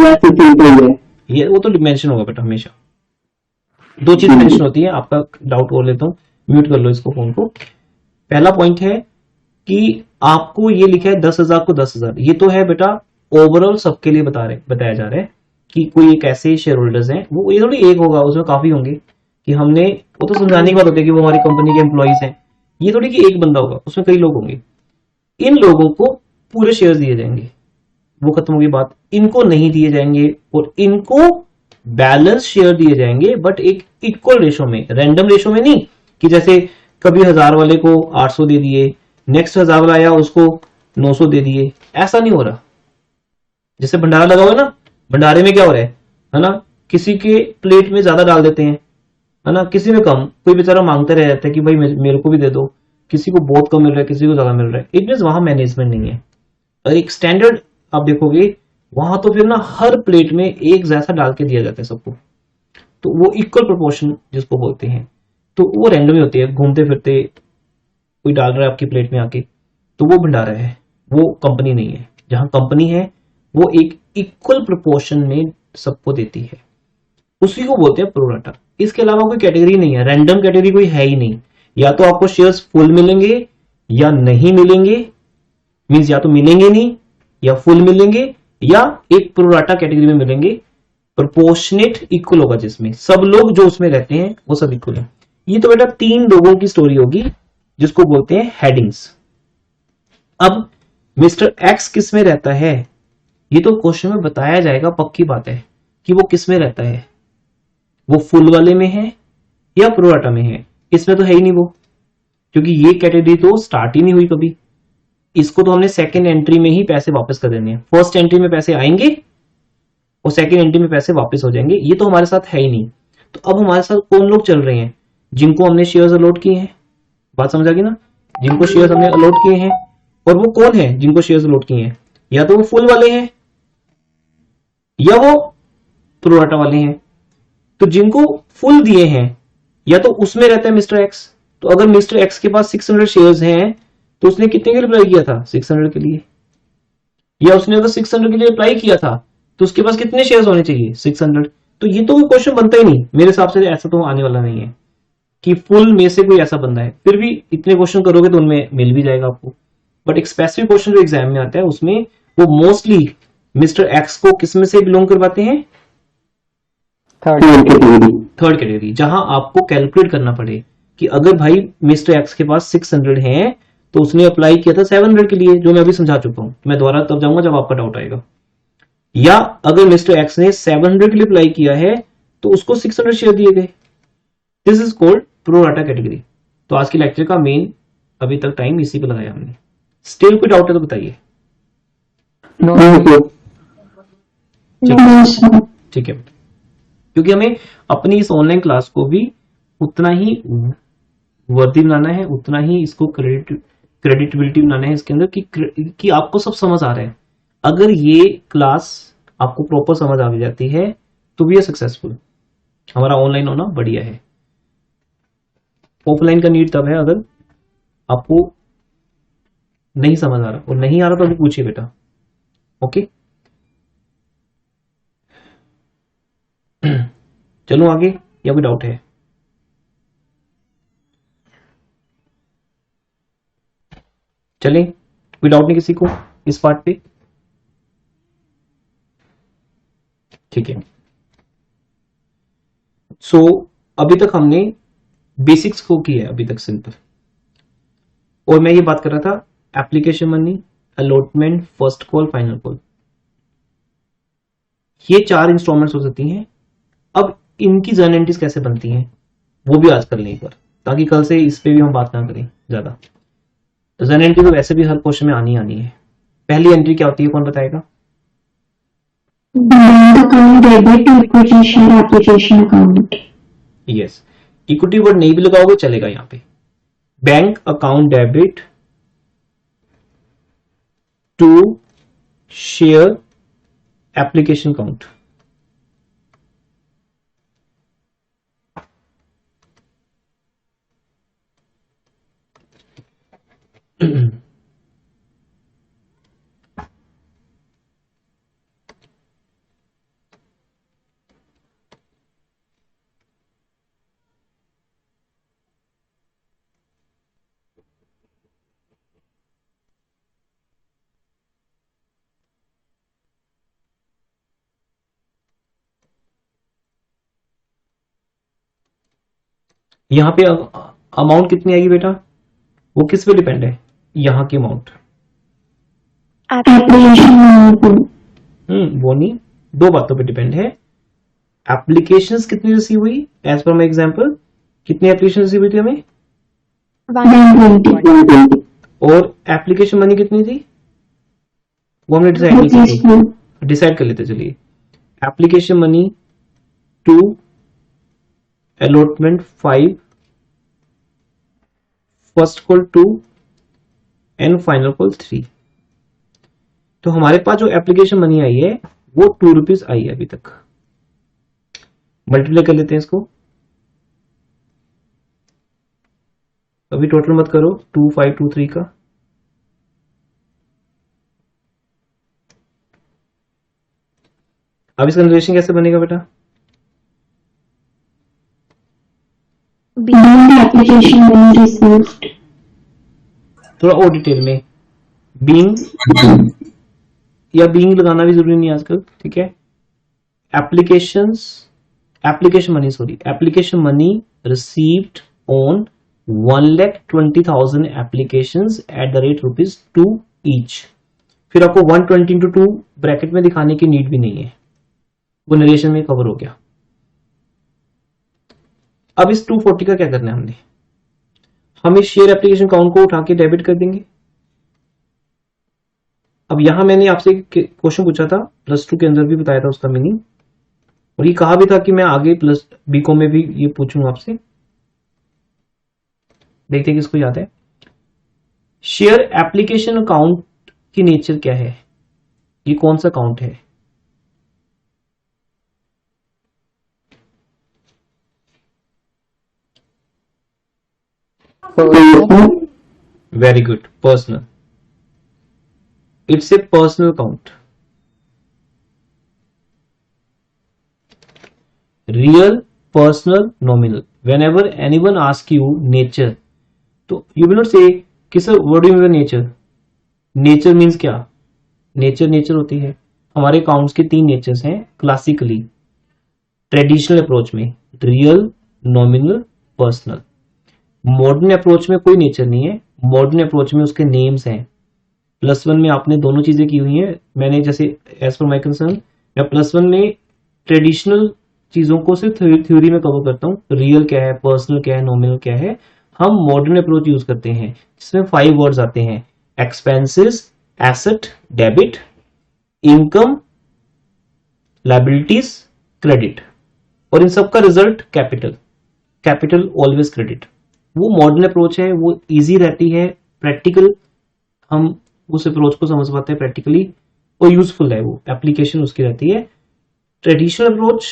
ऐसे चलते हैं, ये वो तो मेंशन होगा बेटा हमेशा। दो चीज मेंशन होती है, आपका डाउट और लेता हूँ, म्यूट कर लो इसको फोन को। पहला पॉइंट है कि आपको ये लिखा है 10,000 को 10,000, ये तो है बेटा ओवरऑल सबके लिए बताया जा रहा है कि कोई एक ऐसे शेयर होल्डर्स हैं, वो ये थोड़ी एक होगा, उसमें काफी होंगे कि हमने, वो तो समझाने की बात होती है कि वो हमारी कंपनी के एम्प्लॉइज हैं, ये थोड़ी कि एक बंदा होगा, उसमें कई लोग होंगे। इन लोगों को पूरे शेयर दिए जाएंगे, वो खत्म होगी बात। इनको नहीं दिए जाएंगे और इनको बैलेंस शेयर दिए जाएंगे, बट एक इक्वल रेशो में, रैंडम रेशो में नहीं कि जैसे कभी 1000 वाले को 800 दे दिए, नेक्स्ट 1000 वाला आया उसको 900 दे दिए, ऐसा नहीं हो रहा। जैसे भंडारा लगा हुआ है ना, भंडारे में क्या हो रहा है ना, किसी के प्लेट में ज्यादा डाल देते हैं, है ना, किसी में कम, कोई बेचारा मांगता रह जाता है कि भाई मेरे को भी दे दो, किसी को बहुत कम मिल रहा है, किसी को ज्यादा मिल रहा है, इट मीन वहां मैनेजमेंट नहीं है। और एक स्टैंडर्ड आप देखोगे वहां तो फिर ना हर प्लेट में एक जैसा डाल के दिया जाता है सबको, तो वो इक्वल प्रोपोर्शन जिसको बोलते हैं, तो वो रैंडम ही होती है, घूमते फिरते कोई डाल रहा है आपकी प्लेट में आके, तो वो भंडारा है, वो कंपनी नहीं है। जहां कंपनी है वो एक इक्वल प्रोपोर्शन में सबको देती है, उसी को बोलते हैं प्रोराटा। इसके अलावा कोई कैटेगरी नहीं है, रैंडम कैटेगरी कोई है ही नहीं। या तो आपको शेयर्स फुल मिलेंगे या नहीं मिलेंगे, मींस या तो मिलेंगे नहीं या फुल मिलेंगे या एक प्रोराटा कैटेगरी में मिलेंगे, प्रोपोर्शनेट इक्वल होगा, जिसमें सब लोग जो उसमें रहते हैं वो सब इक्वल है। ये तो बेटा 3 लोगों की स्टोरी होगी जिसको बोलते हैं हेडिंग्स। अब मिस्टर एक्स किस में रहता है, ये तो क्वेश्चन में बताया जाएगा, पक्की बात है कि वो किस में रहता है, वो फुल वाले में है या प्रोराटा में है। इसमें तो है ही नहीं वो, क्योंकि ये कैटेगरी तो स्टार्ट ही नहीं हुई कभी। इसको तो हमने सेकेंड एंट्री में ही पैसे वापस कर देने हैं, फर्स्ट एंट्री में पैसे आएंगे और सेकेंड एंट्री में पैसे वापस हो जाएंगे, ये तो हमारे साथ है ही नहीं। तो अब हमारे साथ कौन लोग चल रहे हैं, जिनको हमने शेयर्स अलॉट किए हैं, बात समझ आ गई ना, जिनको शेयर्स हमने अलॉट किए हैं, और वो कौन है जिनको शेयर्स अलॉट किए हैं, या तो वो फुल वाले हैं या वो प्रोराटा वाले हैं। तो जिनको फुल दिए हैं या तो उसमें रहता है मिस्टर एक्स, तो अगर मिस्टर एक्स के पास 600 शेयर्स हैं तो उसने कितने के लिए अप्लाई किया था, 600 के लिए। या उसने अगर 600 के लिए अप्लाई किया था तो उसके पास कितने शेयर्स होने चाहिए, 600। तो ये तो क्वेश्चन बनता ही नहीं मेरे हिसाब से, ऐसा तो आने वाला नहीं है कि फुल में से कोई ऐसा बंदा है। फिर भी इतने क्वेश्चन करोगे तो उनमें मिल भी जाएगा आपको, बट एक स्पेसिफिक क्वेश्चन जो एग्जाम में आता है उसमें वो मोस्टली मिस्टर एक्स को किस में से बिलोंग करवाते हैं, थर्ड कैटेगरी, जहां आपको कैलकुलेट करना पड़े कि अगर भाई मिस्टर एक्स के पास 600 है तो उसने अप्लाई किया था 700 के लिए, जो मैं अभी समझा चुका हूं, मैं दोबारा तब जाऊंगा जब आपका डाउट आएगा। या अगर मिस्टर एक्स ने 700 के लिए अप्लाई किया है तो उसको 600 शेयर दिए गए, this is called pro rata category. तो आज के लेक्चर का मेन अभी तक टाइम इसी पे लगाया हमने। स्टिल कोई डाउट है तो बताइए। ठीक है, क्योंकि हमें अपनी इस ऑनलाइन क्लास को भी उतना ही वर्दी बनाना है, उतना ही इसको क्रेडिटेबिलिटी बनाना है इसके अंदर कि आपको सब समझ आ रहा है। अगर ये क्लास आपको प्रॉपर समझ आ जाती है तो भी ये सक्सेसफुल, हमारा ऑनलाइन होना बढ़िया है। ऑफलाइन का नीड तब है अगर आपको नहीं समझ आ रहा, और नहीं आ रहा तो अभी पूछिए बेटा, ओके। चलो आगे, या कोई डाउट है? चलें, कोई डाउट नहीं किसी को इस पार्ट पे? ठीक है। सो अभी तक हमने बेसिक्स को किया है, अभी तक सिंपल। और मैं ये बात कर रहा था application money, allotment, first call, final call, ये 4 इंस्टॉलमेंट्स हो सकती हैं। अब इनकी जर्नल एंट्रीज कैसे बनती हैं वो भी आज कर लें एक बार, ताकि कल से इस पे भी हम बात ना करें ज्यादा। जर्नल एंट्री तो वैसे भी हर क्वेश्चन में आनी है। पहली एंट्री क्या होती है, कौन बताएगा? Bank account debit to equity share application account. Yes, equity word नहीं भी लगाओगे चलेगा यहाँ पे। Bank account debit to share application account. यहाँ पे अमाउंट कितनी आएगी बेटा, वो किस पे डिपेंड है, यहाँ की अमाउंट। application money वो नहीं, दो बातों पे डिपेंड है। एप्लीकेशंस कितनी रिसीव हुई, एज पर माई एग्जाम्पल कितनी एप्लीकेशन रिसीव हुई थी हमें, 120 और एप्लीकेशन मनी कितनी थी वो हमने डिसाइड नहीं की थी, डिसाइड कर लेते चलिए। Application money 2, allotment 5, first call 2 and final call 3। तो हमारे पास जो एप्लीकेशन मनी आई है वो 2 रुपीज आई है अभी तक। मल्टीप्लाई कर लेते हैं इसको, अभी टोटल मत करो 2, 5, 2, 3 का। अब इसका रिलेशन कैसे बनेगा बेटा, beyond the application money received थोड़ा और डिटेल में। बीइंग या बीइंग लगाना भी जरूरी नहीं आजकल, ठीक है। Application money received on 1,20,000 applications at the rate ₹2 each. फिर आपको 120 into 2 ब्रैकेट में दिखाने की नीड भी नहीं है, वो नरेशन में कवर हो गया। अब इस 240 का क्या करना है, हम इस शेयर एप्लीकेशन काउंट को उठा के डेबिट कर देंगे। अब यहां मैंने आपसे क्वेश्चन पूछा था, +2 के अंदर भी बताया था उसका मीनिंग, और ये कहा भी था कि मैं आगे प्लस बीकॉम में भी ये पूछूंगा आपसे। देखते हैं किसको याद है। शेयर एप्लीकेशन अकाउंट की नेचर क्या है, ये कौन सा अकाउंट है, very good, personal. It's a personal account. Real, personal, nominal. whenever anyone ask you nature, तो you will not say कि sir what do you mean by nature? Nature means क्या, नेचर होती है। हमारे अकाउंट्स के 3 natures हैं classically, traditional approach में real, nominal, personal. Modern approach में कोई नेचर नहीं है, मॉडर्न अप्रोच में उसके नेम्स हैं। +1 में आपने दोनों चीजें की हुई हैं, मैंने जैसे एज पर माई कंसर्न मैं +1 में ट्रेडिशनल चीजों को सिर्फ थ्योरी में कवर करता हूँ, रियल क्या है, पर्सनल क्या है, नॉमिनल क्या है। हम मॉडर्न अप्रोच यूज करते हैं जिसमें 5 वर्ड्स आते हैं, expenses, asset, debit, income, liabilities, credit, और इन सब का रिजल्ट कैपिटल ऑलवेज क्रेडिट। वो मॉडर्न अप्रोच है, वो इजी रहती है, प्रैक्टिकल, हम उस अप्रोच को समझ पाते हैं प्रैक्टिकली, और यूजफुल है, वो एप्लीकेशन उसकी रहती है। ट्रेडिशनल अप्रोच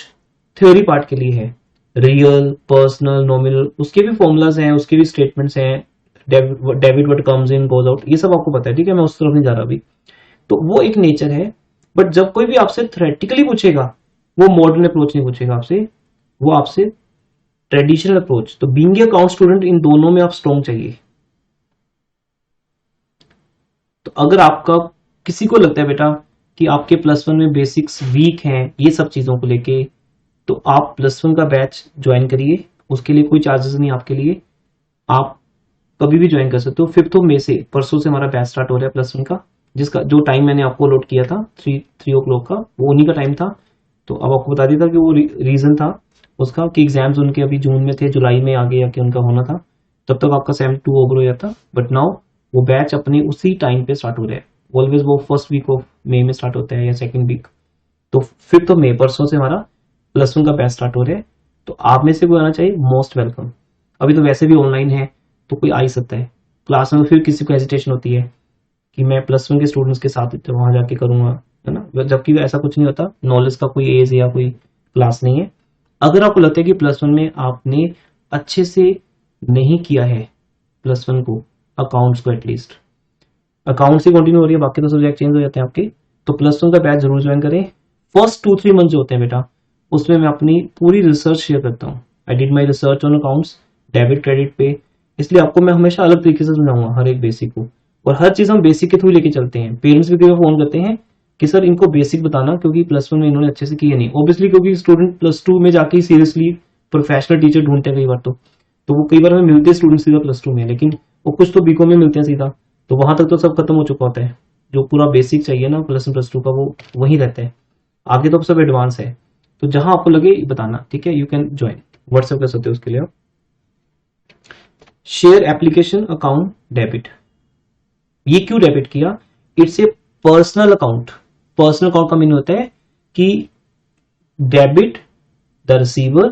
थ्योरी पार्ट के लिए है, रियल, पर्सनल, नॉमिनल, उसके भी फॉर्मूलाज हैं, उसके भी स्टेटमेंट्स हैं, debit what comes in goes out, ये सब आपको पता है, ठीक है, मैं उस तरफ नहीं जा रहा अभी। तो वो एक नेचर है, बट जब कोई भी आपसे थ्योरेटिकली पूछेगा वो मॉडर्न अप्रोच नहीं पूछेगा आपसे, वो आपसे ट्रेडिशनल अप्रोच। तो being a account student in दोनों में आप स्ट्रॉन्ग चाहिए। तो अगर आपका किसी को लगता है बेटा कि आपके +1 में बेसिक्स वीक हैं ये सब चीजों को लेके, तो आप +1 का बैच ज्वाइन करिए, उसके लिए कोई चार्जेस नहीं आपके लिए, आप कभी भी ज्वाइन कर सकते हो। 5 मई से, परसों से हमारा बैच स्टार्ट हो रहा है +1 का, जिसका जो टाइम मैंने आपको अलॉट किया था 3 o'clock का, वो उन्हीं का टाइम था। तो अब आपको बता दिया था कि वो रीजन था उसका कि एग्जाम्स उनके अभी जून में थे, जुलाई में आगे आके उनका होना था, तब तक आपका सेम 2 ओवर हो जाता। बट नाउ वो बैच अपने उसी टाइम पे स्टार्ट हो रहा है, ऑलवेज वो फर्स्ट वीक ऑफ मई में स्टार्ट होता है या सेकंड वीक। तो 5 मई, परसों से हमारा +1 का बैच स्टार्ट हो रहा है। तो आप में से कोई आना चाहिए, मोस्ट वेलकम। अभी तो वैसे भी ऑनलाइन है तो कोई आ ही सकता है क्लास में, फिर किसी को हेजिटेशन होती है कि मैं +1 के स्टूडेंट्स के साथ वहां जाके करूंगा, है ना, जबकि ऐसा कुछ नहीं होता, नॉलेज का कोई एज या कोई क्लास नहीं है। अगर आपको लगता है कि +1 में आपने अच्छे से नहीं किया है +1 को, अकाउंट्स को, एटलीस्ट अकाउंट से कंटिन्यू हो रही है, बाकी तो सब्जेक्ट चेंज हो जाते हैं आपके, तो +1 का बैच जरूर ज्वाइन करें। फर्स्ट 2-3 मंथ जो होते हैं बेटा, उसमें मैं अपनी पूरी रिसर्च शेयर करता हूँ। I did my research on accounts, debit credit पे, इसलिए आपको मैं हमेशा अलग तरीके से समझाऊंगा हर एक बेसिक को, और हर चीज हम बेसिक के थ्रू लेके चलते हैं। पेरेंट्स भी कई बार फोन करते हैं कि सर इनको बेसिक बताना, क्योंकि +1 में इन्होंने अच्छे से किया नहीं, ऑब्वियसली क्योंकि स्टूडेंट +2 में जाके सीरियसली प्रोफेशनल टीचर ढूंढते हैं कई बार। तो तो वो कई बार हमें मिलते स्टूडेंट सीधा +2 में, लेकिन वो कुछ तो बीकॉम में मिलते हैं सीधा, तो वहां तक तो सब खत्म हो चुका होता है। जो पूरा बेसिक चाहिए ना +1 +2 का वो वहीं रहता है, आगे तो अब सब एडवांस है। तो जहां आपको लगे बताना, ठीक है, यू कैन ज्वाइन, व्हाट्सएप कर सकते हो उसके लिए आप। शेयर एप्लीकेशन अकाउंट डेबिट, ये क्यों डेबिट किया? It's a personal account. Personal account का मीनिंग होता है कि debit the receiver,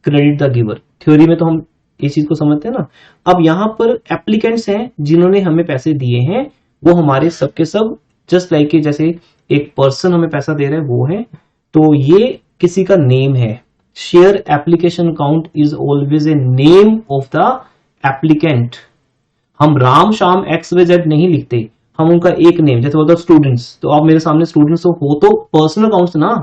credit the giver. Theory में तो हम इस चीज को समझते हैं ना। अब यहां पर एप्लीकेंट्स हैं जिन्होंने हमें पैसे दिए हैं, वो हमारे सबके सब जस्ट लाइक जैसे एक पर्सन हमें पैसा दे रहा है वो है, तो ये किसी का नेम है। Share application account is always a name of the applicant. हम राम श्याम XYZ नहीं लिखते, हम उनका एक नेम, जैसे बोलते स्टूडेंट्स, तो आप मेरे सामने स्टूडेंट्स हो तो पर्सनल अकाउंट्स ना।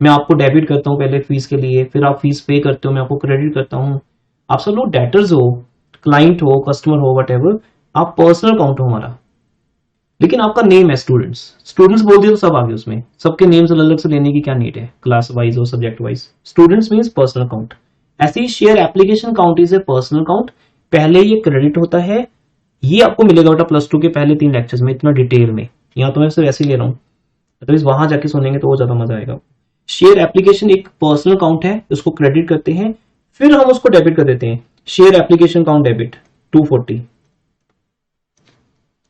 मैं आपको डेबिट करता हूं पहले फीस के लिए, फिर आप फीस पे करते हो, मैं आपको क्रेडिट करता हूं। आप सब लोग डेटर्स हो, क्लाइंट हो, कस्टमर हो, वट आप पर्सनल अकाउंट हो हमारा, लेकिन आपका नेम है स्टूडेंट्स। स्टूडेंट्स बोल दिया तो सब आगे उसमें, सबके नेम्स अलग अलग से लेने की क्या नीड है, क्लास वाइज और subject wise. Students means personal account. ऐसे ही share application account is a personal account. पहले ये क्रेडिट होता है, ये आपको मिलेगा बेटा +2 के पहले 3 लेक्चर्स में इतना डिटेल में, यहाँ तो मैं सिर्फ ऐसे ही ले रहा हूं, तो इस वहां जाके सुनेंगे तो वो ज्यादा मजा आएगा। शेयर एप्लीकेशन एक पर्सनल अकाउंट है, उसको क्रेडिट करते हैं, फिर हम उसको डेबिट कर देते हैं। Share application account debit 240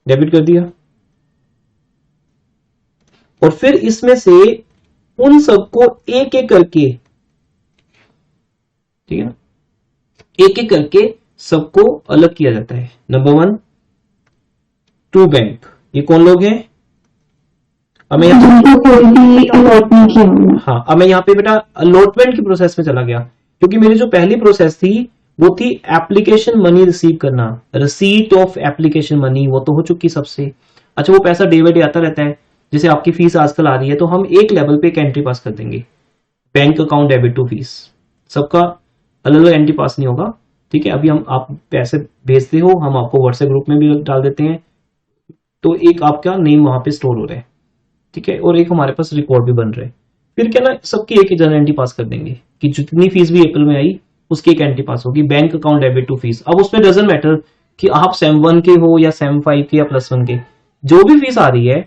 debit कर दिया, और फिर इसमें से उन सबको एक एक करके, ठीक है ना, एक एक करके सबको अलग किया जाता है। नंबर 1 टू बैंक, ये कौन लोग हैं? अब मैं जिनको कोई भी अलॉट नहीं किया हुआ। हाँ, अब मैं यहाँ पे बेटा अलॉटमेंट की प्रोसेस में चला गया, क्योंकि मेरी जो पहली प्रोसेस थी वो थी एप्लीकेशन मनी रिसीव करना, रिसीट ऑफ एप्लीकेशन मनी, वो तो हो चुकी सबसे। अच्छा, वो पैसा डे बाई डे आता रहता है, जैसे आपकी फीस आजकल आ रही है तो हम एक लेवल पे एक एंट्री पास कर देंगे, bank account debit to fees, सबका अलग अलग एंट्री पास नहीं होगा, ठीक है। अभी हम आप पैसे भेजते हो, हम आपको व्हाट्सएप ग्रुप में भी डाल देते हैं, तो एक आपका नेम वहां पे स्टोर हो रहा है, ठीक है, और एक हमारे पास रिकॉर्ड भी बन रहा है। फिर क्या ना, सबकी एक जनरल एंट्री पास कर देंगे कि जितनी फीस भी अप्रैल में आई उसकी एक एंट्री पास होगी, bank account debit to fees. अब उसमें डजंट मैटर कि आप सेम 1 के हो या सेम 5 के या +1 के, जो भी फीस आ रही है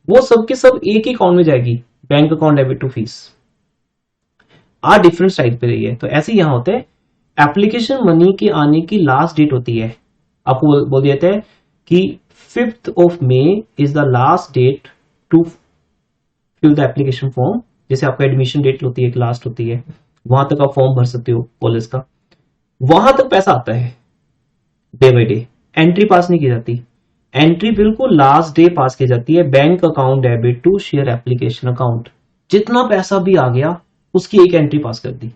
वो सबके सब एक ही अकाउंट में जाएगी, bank account debit to fees. Different side पे रही है, तो ऐसे यहां होता है। एप्लीकेशन मनी के आने की लास्ट डेट होती है, आपको बोल दिया है कि 5th May is the last date to fill the application form. जैसे आपका एडमिशन डेट होती है, लास्ट होती है, वहां तक आप फॉर्म भर सकते हो कॉलेज का, वहां तक पैसा आता है डे बाई डे, एंट्री पास नहीं की जाती। एंट्री बिल्कुल लास्ट डे पास की जाती है, bank account debit to share application account. जितना पैसा भी आ गया उसकी एक एंट्री पास कर दी।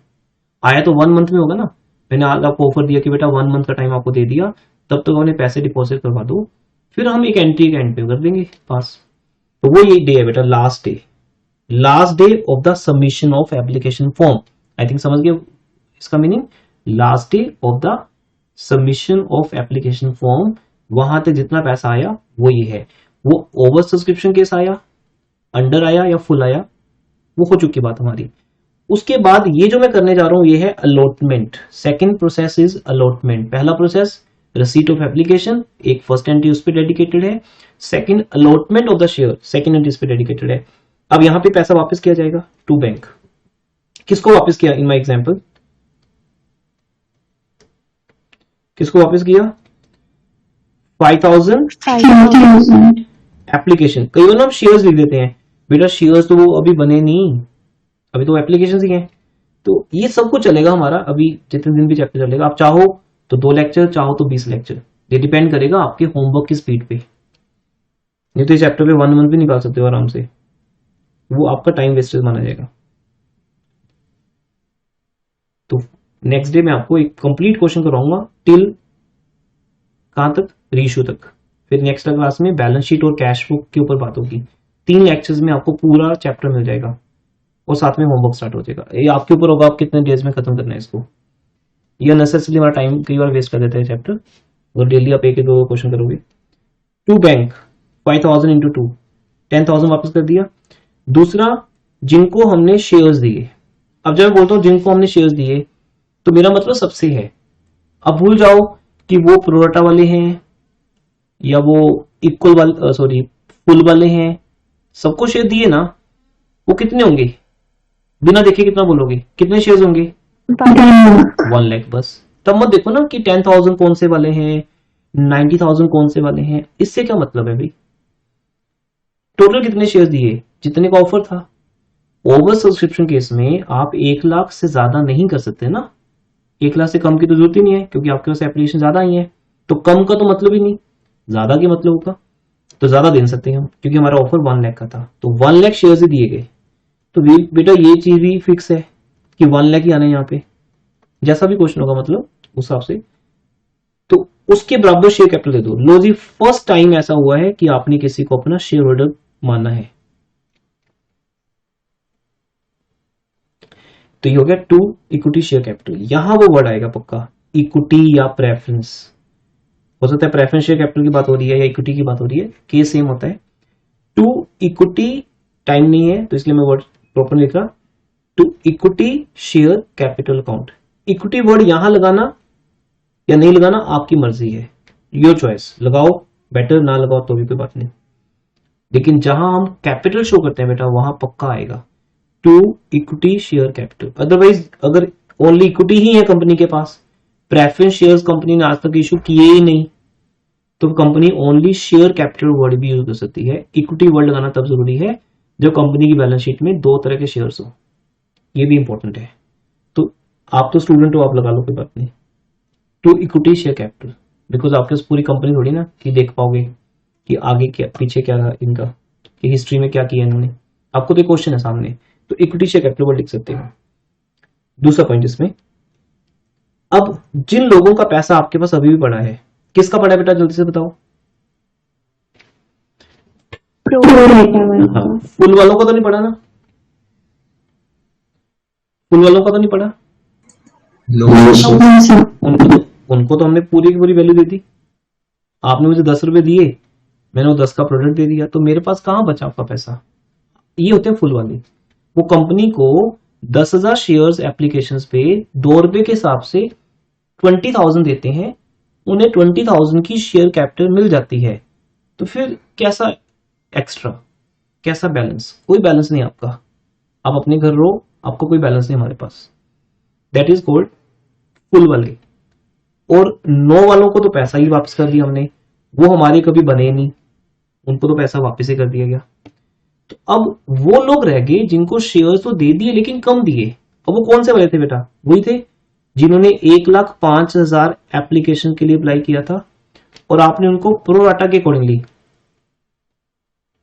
आया तो 1 मंथ में होगा ना, मैंने आज आपको ऑफर दिया कि बेटा 1 मंथ का टाइम आपको दे दिया, तब तक उन्हें पैसे डिपॉजिट करवा दो, फिर हम एक एंट्री के एंड पे कर देंगे पास। तो वो ये डे है बेटा, last day of the submission of application form. I think समझ गए इसका meaning, last day of the submission of application form. वहां तक जितना पैसा आया वो ये है। वो ओवर सब्सक्रिप्शन केस आया, अंडर आया या फुल आया, वो हो चुकी बात हमारी। उसके बाद ये जो मैं करने जा रहा हूं ये है allotment. Second process is allotment. पहला प्रोसेस रिसीट ऑफ एप्लीकेशन, एक फर्स्ट एंट्री उस पर डेडिकेटेड है, second allotment of the share, second entry उस पर डेडिकेटेड है। अब यहां पे पैसा वापस किया जाएगा टू बैंक। किसको वापस किया? इन माय एग्जांपल किसको वापस किया? 5000 एप्लीकेशन। कई बार हम शेयर्स लिख देते हैं, बेटा शेयर्स तो वो अभी बने नहीं, अभी तो एप्लीकेशन ही हैं। तो ये सब कुछ चलेगा हमारा अभी जितने दिन भी चैप्टर चलेगा। आप चाहो तो 2 लेक्चर, चाहो तो 20 लेक्चर, ये डिपेंड करेगा आपके होमवर्क की स्पीड पे। नहीं तो इस चैप्टर पे 1 मंथ भी निकाल सकते हो आराम से, वो आपका टाइम वेस्टेज माना जाएगा। तो नेक्स्ट डे मैं आपको एक कंप्लीट क्वेश्चन कराऊंगा टिल कहां तक, रीशू तक। फिर नेक्स्ट क्लास में बैलेंस शीट और कैश बुक के ऊपर बात होगी। 3 लेक्चर्स में आपको पूरा चैप्टर मिल जाएगा और साथ में होमवर्क स्टार्ट हो जाएगा। ये आपके ऊपर होगा आप कितने डेज में खत्म करना है इसको। ये अननेसेसरी हमारा टाइम कई बार वेस्ट कर देता है चैप्टर, और डेली आप 1-2 क्वेश्चन करोगे। टू बैंक 5000 इंटू 2 10,000 वापस कर दिया। दूसरा, जिनको हमने शेयर्स दिए। अब जब मैं बोलता हूं जिनको हमने शेयर्स दिए तो मेरा मतलब सबसे है। अब भूल जाओ कि वो प्रोराटा वाले हैं या वो इक्वल वाले, सॉरी फुल वाले हैं, सबको शेयर दिए ना, वो कितने होंगे बिना देखे? कितना बोलोगे, कितने शेयर्स होंगे? 1 लाख बस। तब मत देखो ना कि 10,000 कौन से वाले हैं, 90,000 कौन से वाले हैं। इससे क्या मतलब है भाई? टोटल कितने शेयर दिए, जितने का ऑफर था। ओवर सब्सक्रिप्शन केस में आप 1 लाख से ज्यादा नहीं कर सकते ना, 1 लाख से कम की तो जरूरत ही नहीं है, क्योंकि आपके पास एप्लीकेशन ज्यादा ही है, तो कम का तो मतलब ही नहीं, ज्यादा के मतलब होगा, तो ज्यादा दे सकते हैं हम, क्योंकि हमारा ऑफर 1 लाख का था, तो 1 लाख शेयर ही दिए गए। तो बेटा ये चीज भी फिक्स है कि 1 लाख ही आने यहाँ पे, जैसा भी क्वेश्चन होगा मतलब उस हिसाब से, तो उसके बराबर शेयर कैपिटल दे दो। लो जी, फर्स्ट टाइम ऐसा हुआ है कि आपने किसी को अपना शेयर होल्डर माना है। तो ये हो गया 2 इक्विटी शेयर कैपिटल। यहां वो वर्ड आएगा पक्का, इक्विटी या प्रेफरेंस। हो सकता है प्रेफरेंस शेयर कैपिटल की बात हो रही है या इक्विटी की बात हो रही है, केस सेम होता है। 2 इक्विटी टाइम नहीं है तो इसलिए मैं वर्ड प्रॉपर लिख रहा, 2 equity share capital account. Equity word यहां लगाना या नहीं लगाना आपकी मर्जी है, योर चॉइस, लगाओ बेटर, ना लगाओ तो भी कोई बात नहीं, लेकिन जहां हम कैपिटल शो करते हैं बेटा वहां पक्का आएगा 2 इक्विटी शेयर कैपिटल। अदरवाइज अगर ओनली इक्विटी ही है कंपनी के पास, प्रेफरेंस शेयर्स कंपनी ने आज तक इशू किए ही नहीं, तो company only share capital word भी यूज कर सकती है। इक्विटी वर्ड लगाना तब जरूरी है जब कंपनी की बैलेंस शीट में 2 तरह के शेयर्स हो, ये भी इंपॉर्टेंट है। तो आप तो स्टूडेंट हो, आप लगा लो, कोई बात नहीं, 2 इक्विटी शेयर कैपिटल, बिकॉज आपके पूरी कंपनी थोड़ी ना कि देख पाओगे कि आगे क्या पीछे क्या रहा इनका, कि हिस्ट्री में क्या किया इन्होंने, आपको तो क्वेश्चन है सामने, तो इक्विटी शेयर कैपिटल वर्ड लिख सकते हो। दूसरा पॉइंट इसमें, अब जिन लोगों का पैसा आपके पास अभी भी पड़ा है, किसका पड़ा है बेटा जल्दी से बताओ? हाँ, फुल वालों का तो नहीं पड़ा ना, फुल वालों का तो नहीं पड़ा, उनको तो हमने पूरी की पूरी वैल्यू दे दी। आपने मुझे 10 रुपए दिए, मैंने वो 10 का प्रोडक्ट दे दिया, तो मेरे पास कहां बचा आपका पैसा? ये होते हैं फुल वाले। वो कंपनी को 10,000 शेयर्स एप्लीकेशन पे 2 रुपए के हिसाब से 20,000 देते हैं, उन्हें 20,000 की शेयर कैपिटल मिल जाती है, तो फिर कैसा एक्स्ट्रा, कैसा बैलेंस? कोई बैलेंस नहीं आपका, आप अपने घर रहो, आपको कोई बैलेंस नहीं हमारे पास, दैट इज कॉल्ड फुल वाले। और 9 वालों को तो पैसा ही वापस कर दिया हमने, वो हमारे कभी बने नहीं, उनको तो पैसा वापस ही कर दिया गया। तो अब वो लोग रह गए जिनको शेयर्स तो दे दिए लेकिन कम दिए। अब वो कौन से वाले थे बेटा? वही थे जिन्होंने 1,05,000 एप्लीकेशन के लिए अप्लाई किया था और आपने उनको प्रो राटा के अकॉर्डिंगली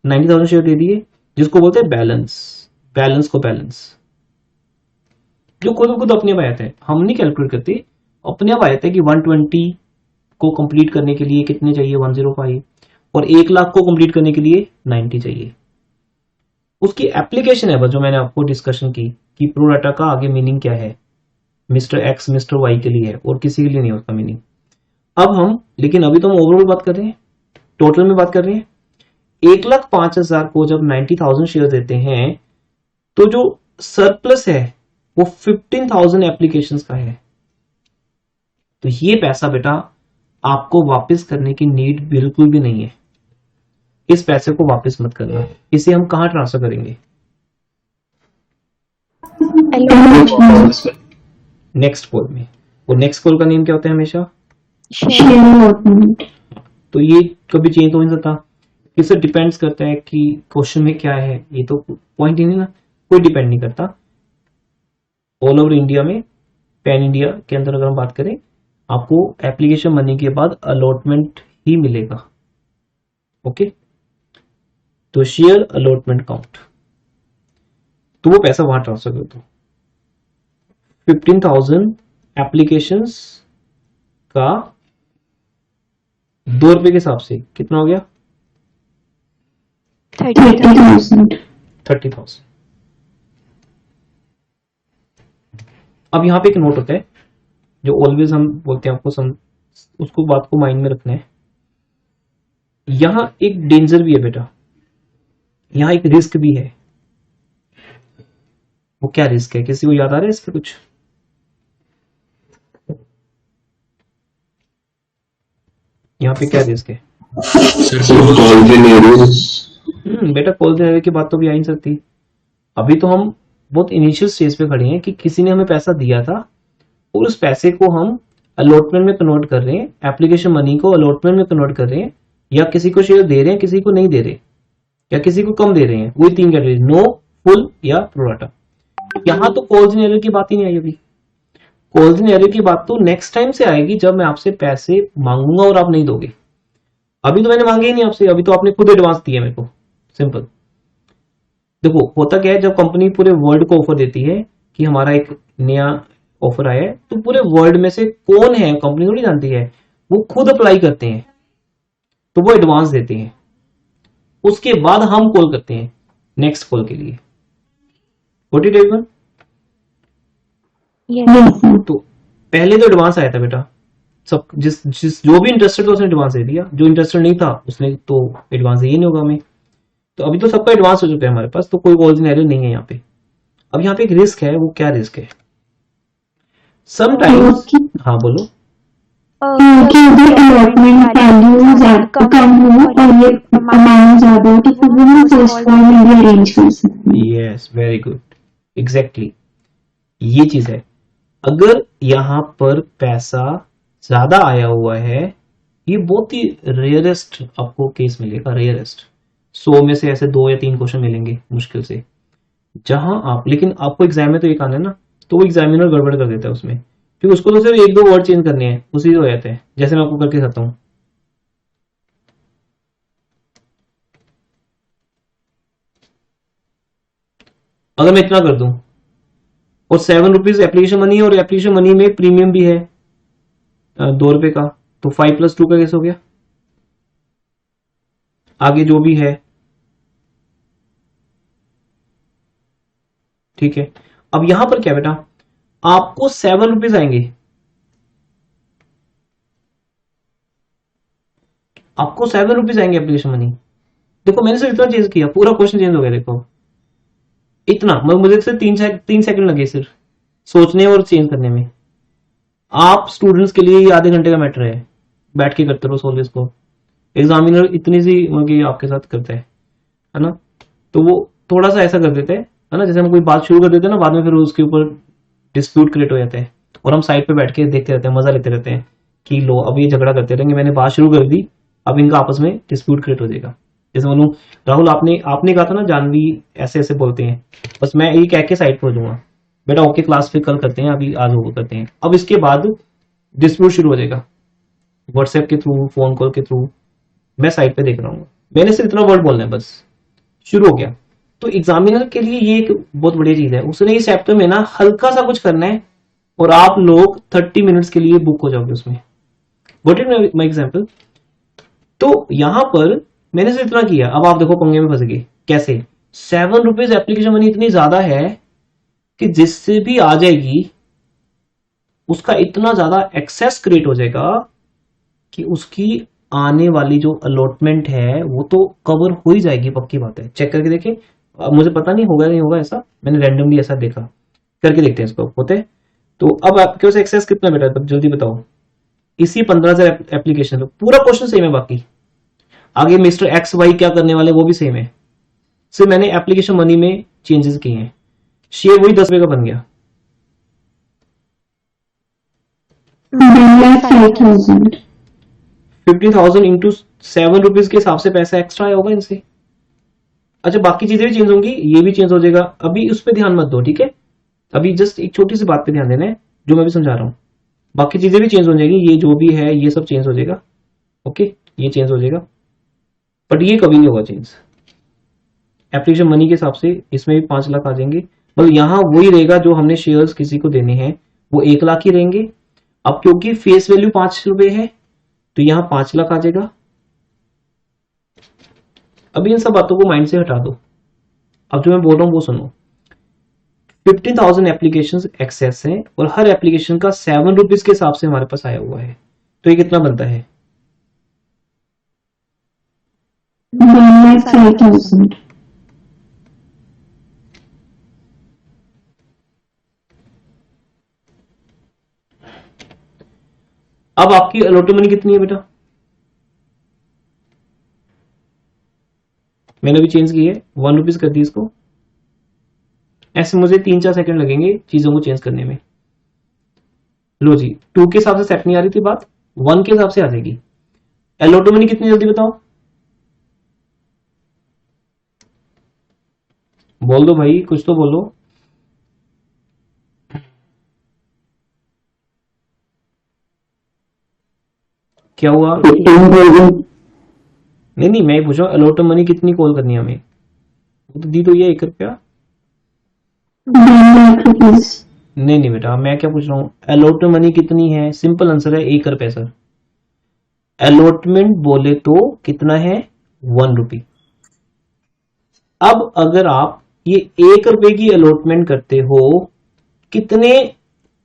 90,000 शेयर दे दिए, जिसको बोलते हैं बैलेंस। बैलेंस को बैलेंस जो खुद अपने आप आ जाता है, हम नहीं कैलकुलेट करते, अपने आप आ जाता है कि 120 को कंप्लीट करने के लिए कितने चाहिए, 105, और 1 लाख को कंप्लीट करने के लिए 90 चाहिए। उसकी एप्लीकेशन है बस जो मैंने आपको डिस्कशन की कि प्रो राटा का आगे मीनिंग क्या है, मिस्टर एक्स मिस्टर वाई के लिए है और किसी के लिए नहीं होता मीनिंग। अब हम, लेकिन अभी तो हम ओवरऑल बात कर रहे हैं, टोटल में बात कर रहे हैं। 1,05,000 को जब 90,000 शेयर देते हैं तो जो सरप्लस है वो 15,000 एप्लीकेशंस का है। तो ये पैसा बेटा आपको वापस करने की नीड बिल्कुल भी नहीं है, इस पैसे को वापस मत करना। इसे हम कहां ट्रांसफर करेंगे? नेक्स्ट कॉल में। और नेक्स्ट कॉल का नेम क्या होता है हमेशा? तो ये कभी चेंज हो नहीं सकता, इससे डिपेंड्स करता है कि क्वेश्चन में क्या है, ये तो पॉइंट ही नहीं ना, कोई डिपेंड नहीं करता। ऑल ओवर इंडिया में, पैन इंडिया के अंदर अगर हम बात करें, आपको एप्लीकेशन बनने के बाद अलॉटमेंट ही मिलेगा। ओके, तो शेयर अलॉटमेंट काउंट, तो वो पैसा वहां ट्रांसफर कर दो। 15,000 एप्लीकेशंस का 2 रुपए के हिसाब से कितना हो गया? 30,000। अब यहां पे एक नोट होता है जो ऑलवेज हम बोलते हैं, आपको उसको बात को माइंड में रखना है। यहां एक डेंजर भी है बेटा, यहां एक रिस्क भी है। वो क्या रिस्क है, किसी को याद आ रहा है इस पे कुछ? यहाँ पे क्या रिस्क है? बेटा कॉल देने की बात तो भी आ ही नहीं सकती। अभी तो हम बहुत इनिशियल स्टेज पे खड़े हैं कि किसी ने हमें पैसा दिया था और उस पैसे को हम अलॉटमेंट में कन्वर्ट कर रहे हैं, एप्लीकेशन मनी को अलॉटमेंट में कन्वर्ट कर रहे हैं, या किसी को शेयर दे रहे हैं, किसी को नहीं दे रहे, या किसी को कम दे रहे हैं। वही 3 कैटेगरी, नो, फुल या प्रोराटा। यहां तो कॉल्स इन एरर की बात ही नहीं आई अभी। कॉल्स इन एरर की बात तो नेक्स्ट टाइम से आएगी जब मैं आपसे पैसे मांगूंगा और आप नहीं दोगे। अभी तो मैंने मांगे ही नहीं आपसे, अभी तो आपने खुद एडवांस दिया मेरे को। सिंपल। देखो होता क्या है, जब कंपनी पूरे वर्ल्ड को ऑफर देती है कि हमारा एक नया ऑफर आया है, तो पूरे वर्ल्ड में से कौन है कंपनी थोड़ी जानती है, वो खुद अप्लाई करते हैं, तो वो एडवांस देते हैं। उसके बाद हम कॉल करते हैं नेक्स्ट कॉल के लिए। What it everyone? Yes, sir. तो पहले तो एडवांस आया था बेटा, सब जिस जो भी इंटरेस्टेड था उसने एडवांस दे दिया, जो इंटरेस्टेड नहीं था उसने तो एडवांस दिया ही नहीं होगा हमें। तो अभी तो सबका एडवांस हो चुका है हमारे पास, तो कोई कॉल सिनेरियो नहीं है यहाँ पे। अब यहाँ पे एक रिस्क है, वो क्या रिस्क है? समटाइम्स, हाँ बोलो। क्योंकि अगर अलॉटमेंट वैल्यू कम हो और ये अमाउंट ज्यादा हो तो फिर वो फर्स्ट कॉल में भी अरेंज कर सकते हैं। यस, वेरी गुड, एग्जैक्टली ये चीज है। अगर यहाँ पर पैसा ज्यादा आया हुआ है, ये बहुत ही रेयरेस्ट आपको केस मिलेगा, रेयरेस्ट 100 में से ऐसे 2 या 3 क्वेश्चन मिलेंगे मुश्किल से, जहां आप, लेकिन आपको एग्जाम में तो एक आना है ना, तो वो एग्जामिनर गड़बड़ कर देता है उसमें, क्योंकि उसको तो सिर्फ 1-2 वर्ड चेंज करने हैं, उसी हो जाते हैं। जैसे मैं आपको करके दिखाता हूँ। अगर मैं इतना कर दूं और 7 रुपीज एप्लीकेशन मनी है, और एप्लीकेशन मनी में प्रीमियम भी है 2 रुपए का, तो 5 + 2 का कैसे हो गया? आगे जो भी है, ठीक है। अब यहां पर क्या बेटा, आपको 7 रुपीज आएंगे, आपको 7 रुपीज आएंगे एप्लीकेशन मनी। देखो मैंने सिर्फ इतना चेंज किया, पूरा क्वेश्चन चेंज हो गया। देखो इतना, मुझे सिर्फ 3 सेकंड लगे सिर्फ सोचने और चेंज करने में। आप स्टूडेंट्स के लिए ये आधे घंटे का मैटर है, बैठ के करते रहो सोल्व इसको। एग्जामिनर इतनी सी मतलब आपके साथ करता है ना, तो वो थोड़ा सा ऐसा कर देते हैं, है ना, जैसे हम कोई बात शुरू कर देते हैं ना, बाद में फिर उसके ऊपर डिस्प्यूट क्रिएट हो जाता है, और हम साइड पे बैठ के देखते रहते हैं, मजा लेते रहते हैं कि लो अब ये झगड़ा करते रहेंगे, मैंने बात शुरू कर दी, अब इनका आपस में डिस्प्यूट क्रिएट हो जाएगा। जैसे मानो राहुल आपने कहा था ना जानवी ऐसे ऐसे बोलते हैं, बस मैं ये कह के साइड पर हो जाऊंगा, बेटा ओके क्लास पे कल करते हैं, अभी आज वो करते हैं। अब इसके बाद डिस्प्यूट शुरू हो जाएगा व्हाट्सएप के थ्रू, फोन कॉल के थ्रू, मैं साइड पे देख रहा हूँ, मैंने सिर्फ इतना वर्ड बोलना है, बस शुरू हो गया। तो एग्जामिनर के लिए ये एक बहुत बढ़िया चीज है, उसने इस चैप्टर में ना हल्का सा कुछ करना है और आप लोग 30 मिनट्स के लिए बुक हो जाओगे उसमें। What is my example? तो यहां पर मैंने सिर्फ इतना किया, अब आप देखो पंगे में फंस गए कैसे। 7 रुपीज एप्लीकेशन मनी इतनी ज्यादा है कि जिससे भी आ जाएगी उसका इतना ज्यादा एक्सेस क्रिएट हो जाएगा कि उसकी आने वाली जो अलॉटमेंट है वो तो कवर हो ही जाएगी, पक्की बात है। चेक करके देखें, अब मुझे पता नहीं होगा नहीं होगा ऐसा, मैंने रैंडमली ऐसा देखा, करके देखते हैं इसको होते हैं। तो अब आपके पास एक्सेस कितना बेटा, तब जल्दी बताओ। इसी 15,000 एप्लीकेशन, पूरा क्वेश्चन सेम है, बाकी आगे मिस्टर एक्स वाई क्या करने वाले वो भी सेम है, सिर्फ मैंने एप्लीकेशन मनी में चेंजेस किए हैं। शेयर वही 10 रुपए का बन गया, 1,05,000। 50,000 इंटू 7 रुपीज के हिसाब से पैसा एक्स्ट्रा आया होगा इनसे। अच्छा बाकी चीजें भी चेंज होंगी, ये भी चेंज हो जाएगा, अभी उस पर ध्यान मत दो, ठीक है। अभी जस्ट एक छोटी सी बात पे ध्यान देना है जो मैं भी समझा रहा हूँ, बाकी चीजें भी चेंज हो जाएगी, ये जो भी है ये सब चेंज हो जाएगा, ओके ये चेंज हो जाएगा, बट ये कभी नहीं होगा चेंज। एप्लीकेशन मनी के हिसाब से इसमें भी 5 लाख आ जाएंगे, मतलब यहां वही रहेगा जो हमने शेयर्स किसी को देने हैं वो 1 लाख ही रहेंगे। अब क्योंकि फेस वैल्यू 5 रुपए है तो यहां 5 लाख आ जाएगा। अभी इन सब बातों को माइंड से हटा दो, अब जो मैं बोल रहा हूं वो सुनो। 15,000 एप्लीकेशन एक्सेस हैं और हर एप्लीकेशन का 7 रुपीज के हिसाब से हमारे पास आया हुआ है, तो ये कितना बनता है? 1,05,000। अब आपकी अलॉटेड मनी कितनी है बेटा? मैंने भी चेंज की है, 1 रुपीज कर दी इसको। ऐसे मुझे 3-4 सेकंड लगेंगे चीजों को चेंज करने में। लो जी, 2 के हिसाब से सेट नहीं आ रही थी बात, 1 के हिसाब से आ जाएगी। एलोटो मनी कितनी जल्दी बताओ, बोल दो भाई, कुछ तो बोलो। क्या हुआ? 15,000 नहीं, मैं पूछ रहा हूँ एलोटो मनी कितनी कॉल करनी है हमें, वो तो दी तो ये 1 रुपया। 9 लाख रुपीज। नहीं बेटा, मैं क्या पूछ रहा हूँ, एलोट मनी कितनी है? सिंपल आंसर है 1 रुपये सर। अलॉटमेंट बोले तो कितना है? 1 रुपी। अब अगर आप ये 1 रुपए की अलॉटमेंट करते हो कितने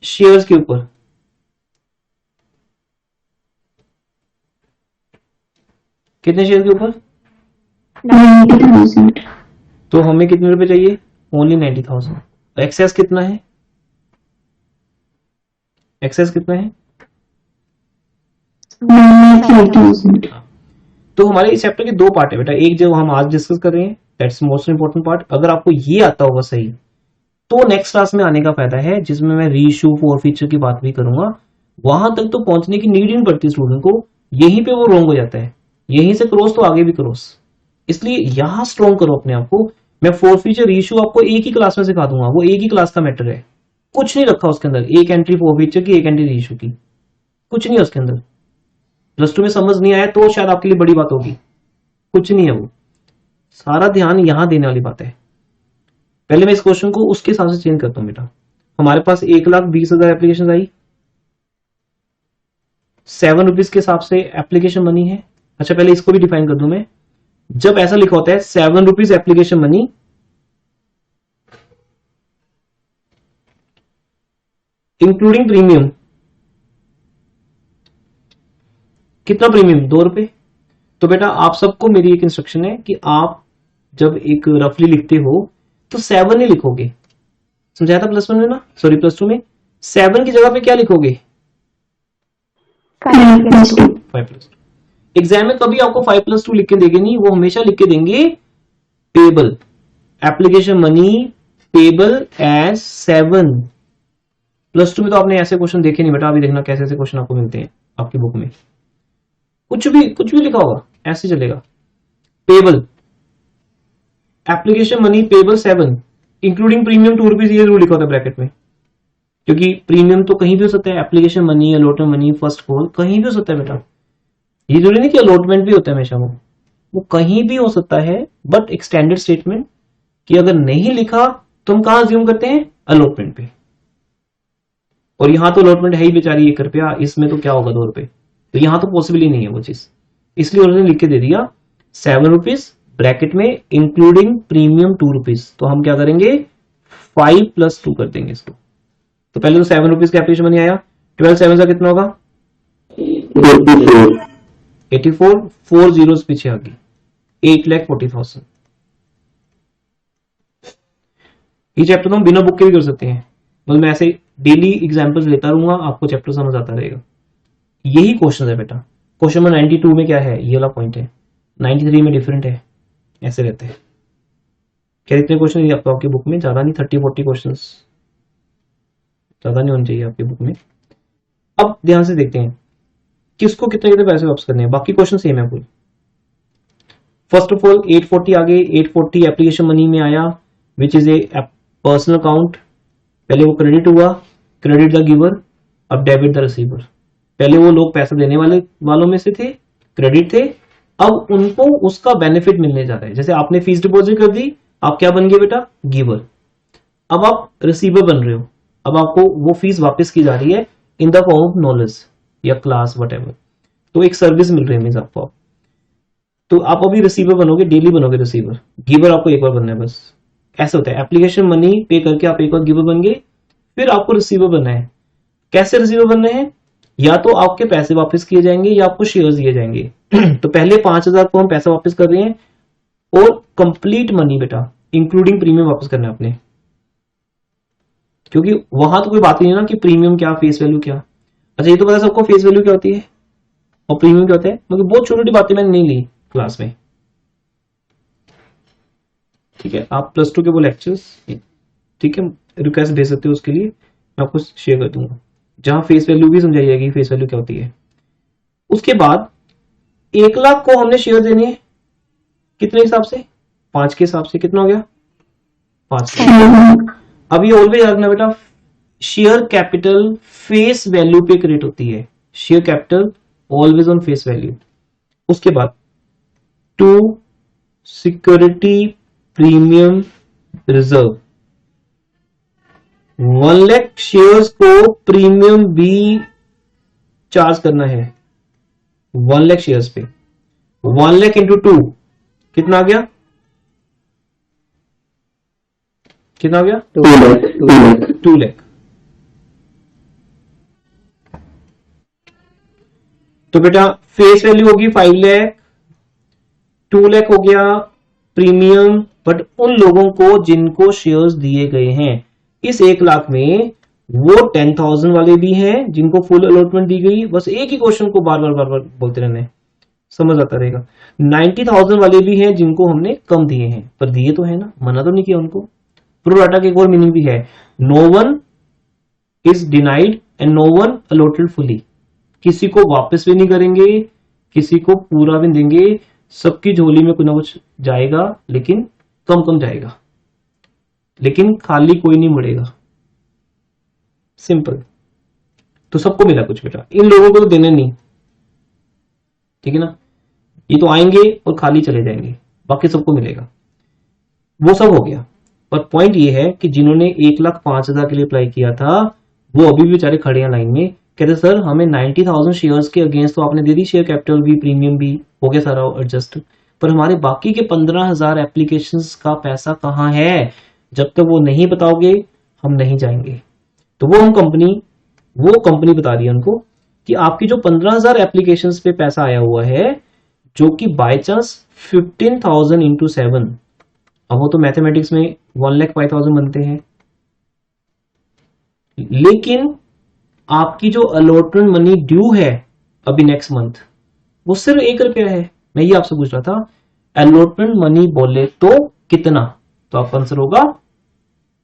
शेयर्स के ऊपर? कितने शेयर के ऊपर? 90,000। तो हमें कितने रुपए चाहिए? ओनली 90,000। एक्सेस कितना है? एक्सेस कितना है? 95,000। तो हमारे इस चैप्टर के 2 पार्ट है बेटा, एक जो हम आज डिस्कस कर रहे हैं दैट्स मोस्ट इंपॉर्टेंट पार्ट। अगर आपको ये आता होगा सही तो नेक्स्ट क्लास में आने का फायदा है, जिसमें मैं रीइश्यू फॉरफीचर की बात भी करूंगा। वहां तक तो पहुंचने की नीड ही नहीं पड़ती स्टूडेंट को, यहीं पे वो रोंग हो जाता है। यहीं से क्रॉस तो आगे भी क्रॉस, इसलिए यहां स्ट्रॉन्ग करो अपने आप को। मैं फॉरफीचर रीइश्यू आपको एक ही क्लास में सिखा दूंगा, वो एक ही क्लास का मैटर है, कुछ नहीं रखा उसके अंदर। एक एंट्री फॉरफीचर की, एक एंट्री रीइश्यू की, कुछ नहीं है उसके अंदर। +2 में समझ नहीं आया तो शायद आपके लिए बड़ी बात होगी, कुछ नहीं है वो। सारा ध्यान यहां देने वाली बात है। पहले मैं इस क्वेश्चन को उसके हिसाब से चेंज करता हूं बेटा। हमारे पास 1,20,000 एप्लीकेशन आई, 7 रुपीज के हिसाब से एप्लीकेशन मनी है। अच्छा पहले इसको भी डिफाइन कर दूं मैं। जब ऐसा लिखा होता है 7 rupees application money, including premium, कितना प्रीमियम? 2 रुपए। तो बेटा आप सबको मेरी एक इंस्ट्रक्शन है कि आप जब एक रफली लिखते हो तो 7 नहीं लिखोगे, समझाया था +1 में ना, सॉरी +2 में। 7 की जगह पे क्या लिखोगे? 5+2। 5+2। एग्जाम में कभी आपको 5+2 लिख के देंगे नहीं, वो हमेशा लिख के देंगे payable, application money payable as 7। +2 में तो आपने ऐसे क्वेश्चन देखे नहीं बेटा, अभी देखना कैसे ऐसे क्वेश्चन आपको मिलते हैं आपकी बुक में। कुछ भी लिखा होगा ऐसे चलेगा। Payable application money payable 7 including premium 2 rupees, ये जरूर लिखा होता है ब्रैकेट में, क्योंकि प्रीमियम तो कहीं भी हो सकता है, application money, allotment money, first call कहीं भी हो सकता है बेटा। ये जरूरी नहीं कि अलॉटमेंट भी होता है हमेशा, वो कहीं भी हो सकता है। बट एक स्टैंडर्ड स्टेटमेंट कि अगर नहीं लिखा तो हम कहां अज्यूम करते हैं? अलॉटमेंट पे। और यहां तो अलॉटमेंट है ही बेचारी 1 रुपया, इसमें तो क्या होगा 2 रुपए, तो यहां तो पॉसिबल ही नहीं है वो चीज, इसलिए उन्होंने लिख के दे दिया 7 रुपीज ब्रैकेट में इंक्लूडिंग प्रीमियम 2 रुपीज। तो हम क्या करेंगे? 5+2 कर देंगे इसको। तो पहले तो 7 रुपीज का एप्लीकेशन मनी आया, 12 7 का कितना होगा? 84, 4 जीरोस पीछे आ गई, 8,40,000। ये चैप्टर तो हम बिना बुक के भी कर सकते हैं, मतलब मैं ऐसे डेली एग्जांपल्स लेता रहूंगा, आपको चैप्टर समझ आता रहेगा। यही क्वेश्चन है बेटा। क्वेश्चन नंबर 92 में क्या है? ये वाला पॉइंट है, 93 में डिफरेंट है, ऐसे रहते हैं। क्या इतने क्वेश्चन आपकी बुक में? ज्यादा नहीं, 30-40 क्वेश्चन, ज्यादा नहीं होने चाहिए आपकी बुक में। अब ध्यान से देखते हैं किसको कितने कितने पैसे वापस करने हैं, बाकी क्वेश्चन सेम है पूरी। फर्स्ट ऑफ ऑल 840 आ गए, 840 एप्लीकेशन मनी में आया which is a personal account. पहले वो क्रेडिट हुआ, क्रेडिट द गिवर, अब डेबिट द रिसीवर। पहले वो लोग पैसा देने वालों में से थे, क्रेडिट थे, अब उनको उसका बेनिफिट मिलने जा रहा है। जैसे आपने फीस डिपॉजिट कर दी, आप क्या बन गए बेटा? गिवर। अब आप रिसीवर बन रहे हो, अब आपको वो फीस वापस की जा रही है in the form of knowledge या क्लास वट। तो एक सर्विस मिल रही है मीन्स आपको। तो आप अभी रिसीवर बनोगे, डेली बनोगे रिसीवर, गिवर आपको एक बार बनना है बस। ऐसे होता है, एप्लीकेशन मनी पे करके आप एक बार गिवर बन गए, फिर आपको रिसीवर बनना है। कैसे रिसीवर बनना है? या तो आपके पैसे वापस किए जाएंगे या आपको शेयर्स दिए जाएंगे। तो पहले 5,000 को हम पैसा वापस कर रहे हैं, और कंप्लीट मनी बेटा इंक्लूडिंग प्रीमियम वापस करना है अपने, क्योंकि वहां तो कोई बात नहीं है ना कि प्रीमियम क्या, फेस वैल्यू क्या। अच्छा ये तो पता सबको फेस वैल्यू क्या होती है और प्रीमियम क्या होता है, मतलब बहुत छोटी छोटी बातें मैंने नहीं ली क्लास में। ठीक है, आप +2 के वो लेक्चर्स, ठीक है, रिक्वेस्ट भेज सकते हो, उसके लिए मैं आपको शेयर कर दूंगा, जहां फेस वैल्यू भी समझाई जाएगी, फेस वैल्यू क्या होती है। उसके बाद 1 लाख को हमने शेयर देनी है कितने हिसाब से, 5 के हिसाब से। कितना हो गया, 5 के। अब ये ऑलवेज याद रखना बेटा, शेयर कैपिटल फेस वैल्यू पे क्रिएट होती है, share capital always on face value. उसके बाद 2 security premium reserve, 1 lakh shares को प्रीमियम भी चार्ज करना है 1 लाख शेयर्स पे। 1 लाख इंटू 2 कितना आ गया, कितना आ गया, 2 लाख। तो बेटा फेस वैल्यू होगी 5 लाख, 2 लाख हो गया प्रीमियम, बट उन लोगों को जिनको शेयर्स दिए गए हैं इस 1 लाख में, वो 10,000 वाले भी हैं जिनको फुल अलॉटमेंट दी गई। बस एक ही क्वेश्चन को बार बार बोलते रहने, समझ आता रहेगा। 90,000 वाले भी हैं जिनको हमने कम दिए हैं, पर दिए तो है ना, मना तो नहीं किया उनको। प्रो राटा का एक और मीनिंग भी है, no one is denied and no one allotted fully. किसी को वापस भी नहीं करेंगे, किसी को पूरा भी देंगे, सबकी झोली में कुछ ना कुछ जाएगा, लेकिन कम कम जाएगा, लेकिन खाली कोई नहीं मुड़ेगा, सिंपल। तो सबको मिला कुछ बेटा, इन लोगों को तो देने नहीं, ठीक है ना, ये तो आएंगे और खाली चले जाएंगे, बाकी सबको मिलेगा, वो सब हो गया। पर पॉइंट ये है कि जिन्होंने 1,05,000 के लिए अप्लाई किया था, वो अभी भी बेचारे खड़े हैं लाइन में, कहते सर हमें 90,000 शेयर्स के अगेंस्ट तो आपने दे दी, शेयर कैपिटल भी, प्रीमियम भी हो गया सारा एडजस्ट, पर हमारे बाकी के 15,000 एप्लीकेशंस का पैसा कहाँ है, जब तक वो नहीं बताओगे हम नहीं जाएंगे। तो वो कंपनी बता रही है उनको कि आपकी जो 15,000 एप्लीकेशंस पे पैसा आया हुआ है, जो कि बाय चांस 15,000 इंटू 7, अब वो तो मैथमेटिक्स में 1,05,000 बनते हैं, लेकिन आपकी जो अलॉटमेंट मनी ड्यू है अभी नेक्स्ट मंथ, वो सिर्फ 1 रुपया है। मैं ये आपसे पूछ रहा था, अलॉटमेंट मनी बोले तो कितना, तो आपका आंसर होगा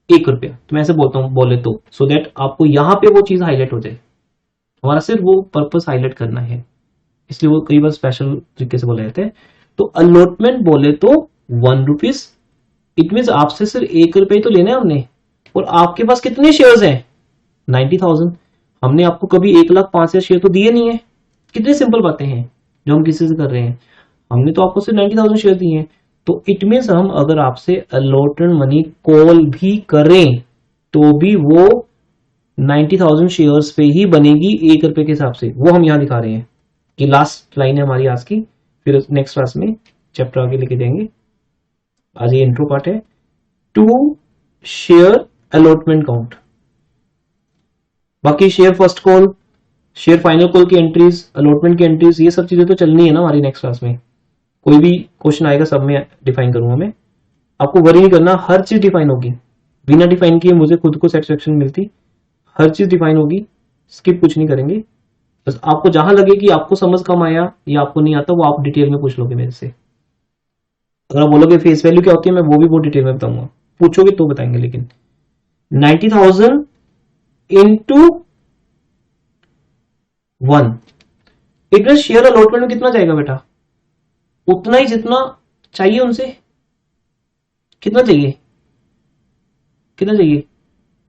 1 रुपया। तो मैं ऐसे बोलता हूं बोले तो, सो दैट आपको यहां पे वो चीज हाईलाइट हो जाए, हमारा सिर्फ वो पर्पस हाईलाइट करना है, इसलिए वो कई बार स्पेशल तरीके से बोले जाते हैं। तो अलॉटमेंट बोले तो 1 रुपीज, इट मीन आपसे सिर्फ 1 रुपये तो लेना है हमने, और आपके पास कितने शेयर्स हैं, 90,000। हमने आपको कभी 1,05,000 शेयर तो दिए नहीं है। कितनी सिंपल बातें हैं जो हम किसी से कर रहे हैं, हमने तो आपको सिर्फ 90,000 शेयर दिए हैं। तो इट मीन्स हम अगर आपसे अलॉटेड मनी कॉल भी करें तो भी वो 90,000 शेयर्स पे ही बनेगी 1 रुपए के हिसाब से। वो हम यहां दिखा रहे हैं कि लास्ट लाइन है हमारी आज की, फिर नेक्स्ट क्लास में चैप्टर आगे लेके जाएंगे। आज ये इंट्रो पार्ट है। 2 शेयर अलॉटमेंट काउंट, बाकी share first call, share final call की एंट्रीज, अलॉटमेंट की एंट्रीज, ये सब चीजें तो चलनी है ना हमारी नेक्स्ट क्लास में। कोई भी क्वेश्चन आएगा सब में डिफाइन करूंगा मैं, आपको वरी नहीं करना, हर चीज डिफाइन होगी। बिना डिफाइन किए मुझे खुद को सेटिस्फेक्शन मिलती, हर चीज डिफाइन होगी, स्किप कुछ नहीं करेंगे। बस आपको जहां लगे कि आपको समझ कम आया या आपको नहीं आता, वो आप डिटेल में पूछ लोगे मेरे से। अगर आप बोलोगे फेस वैल्यू क्या होती है, मैं वो भी बहुत डिटेल में बताऊंगा, पूछोगे तो बताएंगे। लेकिन 90,000 into 1, it mean share allotment में कितना जाएगा बेटा, उतना ही जितना चाहिए उनसे। कितना चाहिए, कितना चाहिए,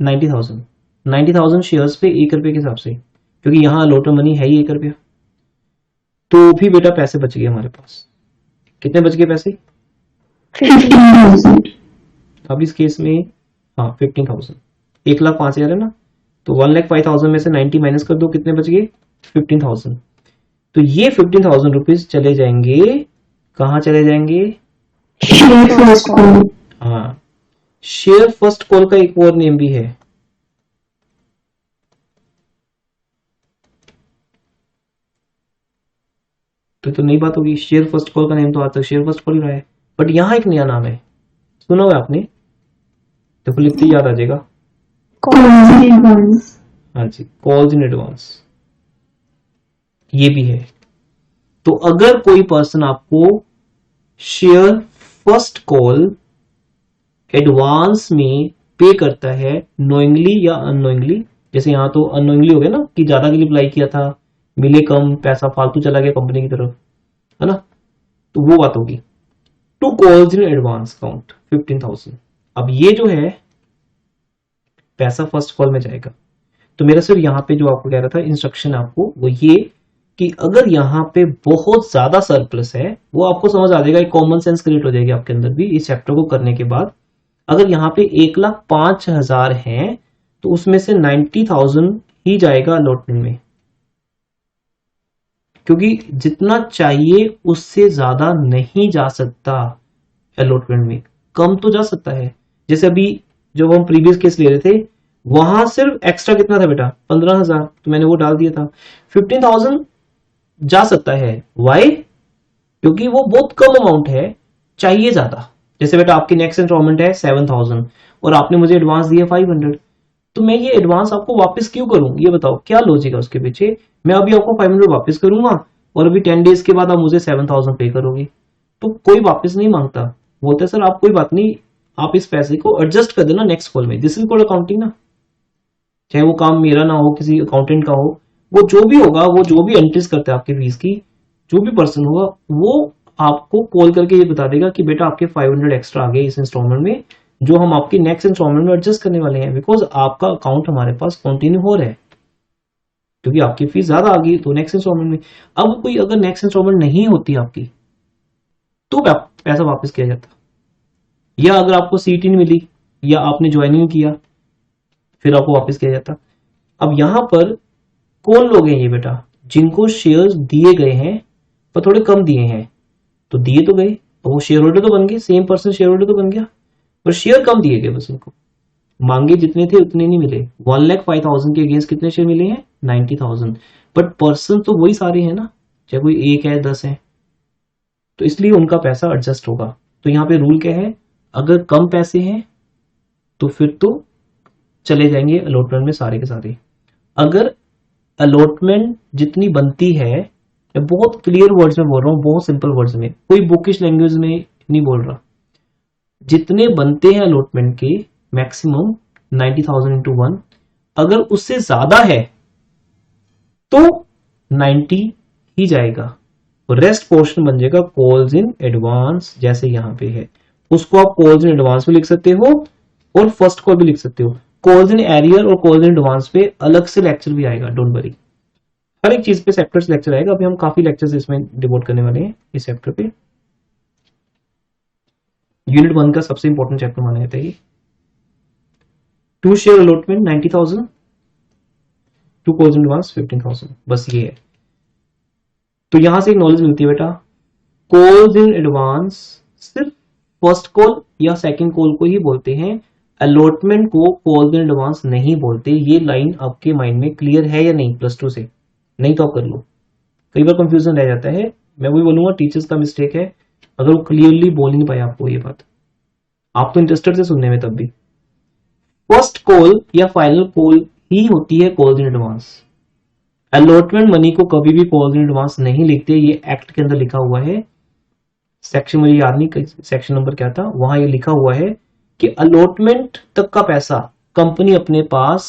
90,000 शेयर्स पे 1 रुपए के हिसाब से, क्योंकि यहां अलॉटमेंट मनी है ही 1 रुपया। तो भी बेटा पैसे बच गए हमारे पास। कितने बच गए पैसे, 15,000। अब इस केस में हाँ 15,000, 1,05,000 है ना, तो 1,05,000 में से 90 माइनस कर दो, कितने बच गए 15,000। तो ये 15,000 रुपीज चले जाएंगे, कहां चले जाएंगे, शेयर फर्स्ट कॉल। हाँ शेयर फर्स्ट कॉल का एक और नेम भी है, तो नई बात होगी। शेयर फर्स्ट कॉल का नेम तो आज तक शेयर फर्स्ट कॉल ही रहा है, बट यहां एक नया नाम है, सुना हुआ आपने, देखो लिखते याद आ जाएगा, कॉल्स इन एडवांस। हाँ जी, कॉल्स इन एडवांस, ये भी है। तो अगर कोई पर्सन आपको शेयर फर्स्ट कॉल एडवांस में पे करता है नोइंगली या अननोइंगली, जैसे यहाँ तो अननोइंगली हो गया ना कि ज्यादा के लिए अप्लाई किया था, मिले कम, पैसा फालतू चला गया कंपनी की तरफ, है ना, तो वो बात होगी। To calls in advance count 15,000। अब ये जो है पैसा फर्स्ट कॉल में जाएगा। तो मेरा सिर्फ यहाँ पे जो आपको कह रहा था इंस्ट्रक्शन आपको वो ये कि अगर यहाँ पे बहुत ज्यादा सरप्लस है, वो आपको समझ आ जाएगा, एक कॉमन सेंस क्रिएट हो जाएगी आपके अंदर भी इस चैप्टर को करने के बाद। अगर यहाँ पे 1,05,000 है तो उसमें से 90,000 ही जाएगा अलॉटमेंट में, क्योंकि जितना चाहिए उससे ज्यादा नहीं जा सकता अलॉटमेंट में, कम तो जा सकता है। जैसे अभी जब हम प्रीवियस केस ले रहे थे वहां सिर्फ एक्स्ट्रा कितना था बेटा, 15,000, तो मैंने वो डाल दिया था। 15,000 जा सकता है, वाई? क्योंकि वो बहुत कम अमाउंट है, चाहिए ज्यादा। जैसे बेटा आपकी नेक्स्ट इंस्टॉलमेंट है 7,000 और आपने मुझे एडवांस दिया 500, तो मैं ये एडवांस आपको वापस क्यों करूं, ये बताओ क्या लॉजिक है उसके पीछे। मैं अभी आपको 500 वापस करूंगा और अभी 10 डेज के बाद आप मुझे 7,000 पे करोगे, तो कोई वापस नहीं मांगता, बोलते सर आप कोई बात नहीं, आप इस पैसे को एडजस्ट कर देना नेक्स्ट कॉल में। दिस इज कॉल्ड अकाउंटिंग ना, चाहे वो काम मेरा ना हो, किसी अकाउंटेंट का हो, वो जो भी होगा, वो जो भी एंट्रीज करता है आपके फीस की, जो भी पर्सन होगा वो आपको कॉल करके ये बता देगा कि बेटा आपके 500 एक्स्ट्रा आ गए इस इंस्टॉलमेंट में, जो हम आपकी नेक्स्ट इंस्टॉलमेंट में एडजस्ट करने वाले हैं, बिकॉज आपका अकाउंट हमारे पास कंटिन्यू हो रहा है, क्योंकि आपकी फीस ज्यादा आ गई तो नेक्स्ट इंस्टॉलमेंट में। अब कोई अगर नेक्स्ट इंस्टॉलमेंट नहीं होती आपकी तो पैसा वापस किया जाता, या अगर आपको सीट नहीं मिली या आपने ज्वाइनिंग किया फिर आपको वापस किया जाता। अब यहां पर कौन लोग हैं ये बेटा, जिनको शेयर्स दिए गए हैं पर थोड़े कम दिए हैं, तो दिए तो गए और वो शेयर होल्डर तो बन गए, सेम पर्सन शेयर होल्डर तो बन गया, पर शेयर कम दिए गए, बस उनको मांगे जितने थे उतने नहीं मिले। 1,05,000 के अगेंस्ट कितने शेयर मिले हैं, 90,000, बट पर्सन तो वही सारे हैं ना, चाहे कोई 1 है 10 है, तो इसलिए उनका पैसा एडजस्ट होगा। तो यहाँ पे रूल क्या है, अगर कम पैसे हैं तो फिर तो चले जाएंगे अलॉटमेंट में सारे के सारे। अगर अलॉटमेंट जितनी बनती है, मैं बहुत क्लियर वर्ड्स में बोल रहा हूं, बहुत सिंपल वर्ड्स में, कोई बुकिश लैंग्वेज में नहीं बोल रहा, जितने बनते हैं अलॉटमेंट के मैक्सिमम 90,000 इंटू 1, अगर उससे ज्यादा है तो 90 ही जाएगा, रेस्ट पोर्शन बन जाएगा कॉल्स इन एडवांस, जैसे यहां पे है, उसको आप कॉल्स इन एडवांस भी लिख सकते हो और फर्स्ट कॉल भी लिख सकते हो। कॉल्स इन एरियर और कॉल्स इन एडवांस पे अलग से लेक्चर भी आएगा, डोंट वरी, हर एक चीज पे सेप्रेट लेक्चर आएगा। अभी हम काफी लेक्चर्स इसमें डिवोट करने वाले हैं इस चैप्टर पे। यूनिट 1 का सबसे इंपॉर्टेंट चैप्टर माना जाता है ये। To share allotment 90,000, to calls in advance 15,000, बस ये है। तो यहां से एक नॉलेज मिलती है बेटा, कॉल्स इन एडवांस सिर्फ फर्स्ट कॉल या सेकंड कॉल को ही बोलते हैं, अलॉटमेंट को कॉल्स इन एडवांस नहीं बोलते। ये लाइन आपके माइंड में क्लियर है या नहीं +2 से, नहीं तो आप कर लो, कई बार कंफ्यूजन रह जाता है। मैं वही बोलूंगा टीचर्स का मिस्टेक है अगर वो क्लियरली बोल नहीं पाए आपको ये बात, आप तो इंटरेस्टेड थे सुनने में, तब भी फर्स्ट कॉल या फाइनल कॉल ही होती है calls in advance. Allotment money को कभी भी कॉल्स इन एडवांस नहीं लिखते, ये एक्ट के अंदर लिखा हुआ है, सेक्शन मुझे याद नहीं सेक्शन नंबर क्या था, वहां ये लिखा हुआ है कि अलॉटमेंट तक का पैसा कंपनी अपने पास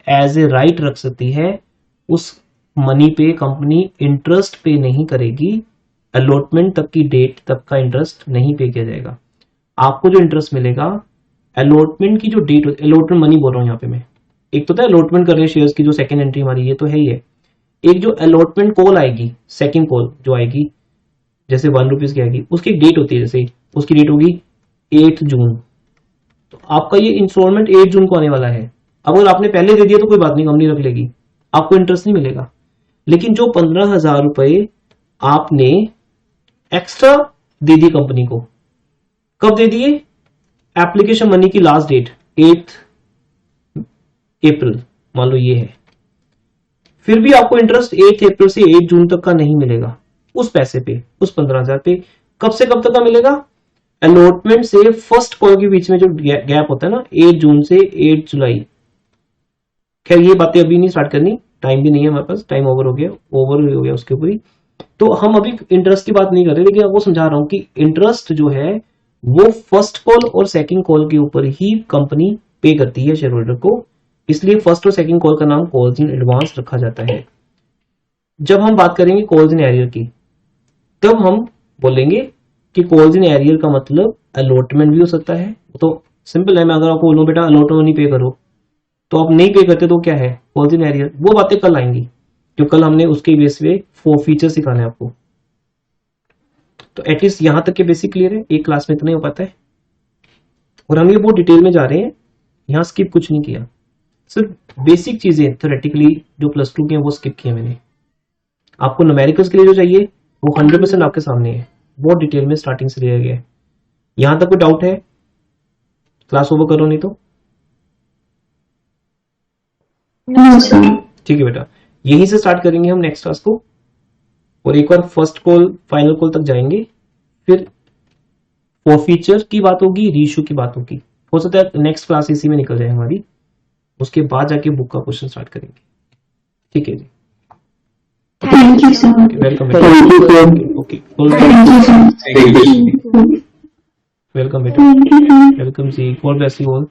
एज ए राइट रख सकती है, उस मनी पे कंपनी इंटरेस्ट पे नहीं करेगी, अलॉटमेंट तक की डेट तक का इंटरेस्ट नहीं पे किया जाएगा। आपको जो इंटरेस्ट मिलेगा अलॉटमेंट की जो डेट, अलॉटमेंट मनी बोल रहा हूं यहाँ पे मैं, एक तो था अलॉटमेंट कर रहे हैं शेयर्स की जो सेकंड एंट्री हमारी, ये तो है ही है, एक जो अलॉटमेंट कॉल आएगी, सेकंड कॉल जो आएगी जैसे 1 रुपीज की आएगी, उसकी डेट होती है, जैसे उसकी डेट होगी 8 जून, तो आपका ये इंस्टॉलमेंट 8 जून को आने वाला है। अगर आपने पहले दे दिया तो कोई बात नहीं, कंपनी रख लेगी, आपको इंटरेस्ट नहीं मिलेगा। लेकिन जो 15,000 रुपए आपने एक्स्ट्रा दे दी कंपनी को, कब दे दिए, एप्लीकेशन मनी की लास्ट डेट 8 अप्रैल मान लो ये है, फिर भी आपको इंटरेस्ट 8 अप्रैल से 8 जून तक का नहीं मिलेगा उस पैसे पे, उस 15,000 पे। कब से कब तक का मिलेगा, अलॉटमेंट से फर्स्ट कॉल के बीच में जो गैप होता है ना, 8 जून से 8 जुलाई। खैर ये बातें अभी नहीं स्टार्ट करनी, टाइम भी नहीं है हमारे पास, टाइम ओवर हो गया उसके ऊपर ही। तो हम अभी इंटरेस्ट की बात नहीं कर रहे, लेकिन आपको समझा रहा हूं कि इंटरेस्ट जो है वो फर्स्ट कॉल और सेकंड कॉल के ऊपर ही कंपनी पे करती है शेयर होल्डर को, इसलिए फर्स्ट और सेकंड कॉल का नाम कॉल्स इन एडवांस रखा जाता है। जब हम बात करेंगे कॉल्स इन एरियर की, तब हम बोलेंगे कि कॉल्स इन एरियर का मतलब अलॉटमेंट भी हो सकता है। तो सिंपल है, मैं अगर आपको बोलूं बेटा अलॉटमेंट नहीं पे करो, तो आप नहीं पे करते तो क्या है कॉल्स इन एरियर। वो बातें कल आएंगी, जो कल हमने उसके बेस पे 4 फीचर सिखाने हैं आपको। तो एटलीस्ट यहां तक के बेसिक क्लियर है, एक क्लास में इतना ही हो पाता है। और हम ये बहुत डिटेल में जा रहे हैं, यहाँ स्किप कुछ नहीं किया, सिर्फ बेसिक चीजें थ्योरेटिकली जो +2 की हैं वो स्किप किए मैंने। आपको न्यूमेरिकल्स के लिए जो चाहिए वो 100% आपके सामने है, बहुत डिटेल में स्टार्टिंग से लिया गया है। यहां तक कोई डाउट है? क्लास ओवर करो, नहीं तो No, sir. ठीक है बेटा, यहीं से स्टार्ट करेंगे हम नेक्स्ट क्लास को, और एक बार फर्स्ट कॉल फाइनल कॉल तक जाएंगे, फिर फॉर फीचर की बात होगी, रीइश्यू की बात होगी। हो सकता है नेक्स्ट क्लास इसी में निकल जाए हमारी, उसके बाद जाके बुक का क्वेश्चन स्टार्ट करेंगे। ठीक है जी, Thank you, sir. Welcome Thank you, sir. Okay, Thank you, sir. Thank you. Welcome बेटा, Thank you, sir. वेलकम जी, गॉड ब्लेस यू ऑल।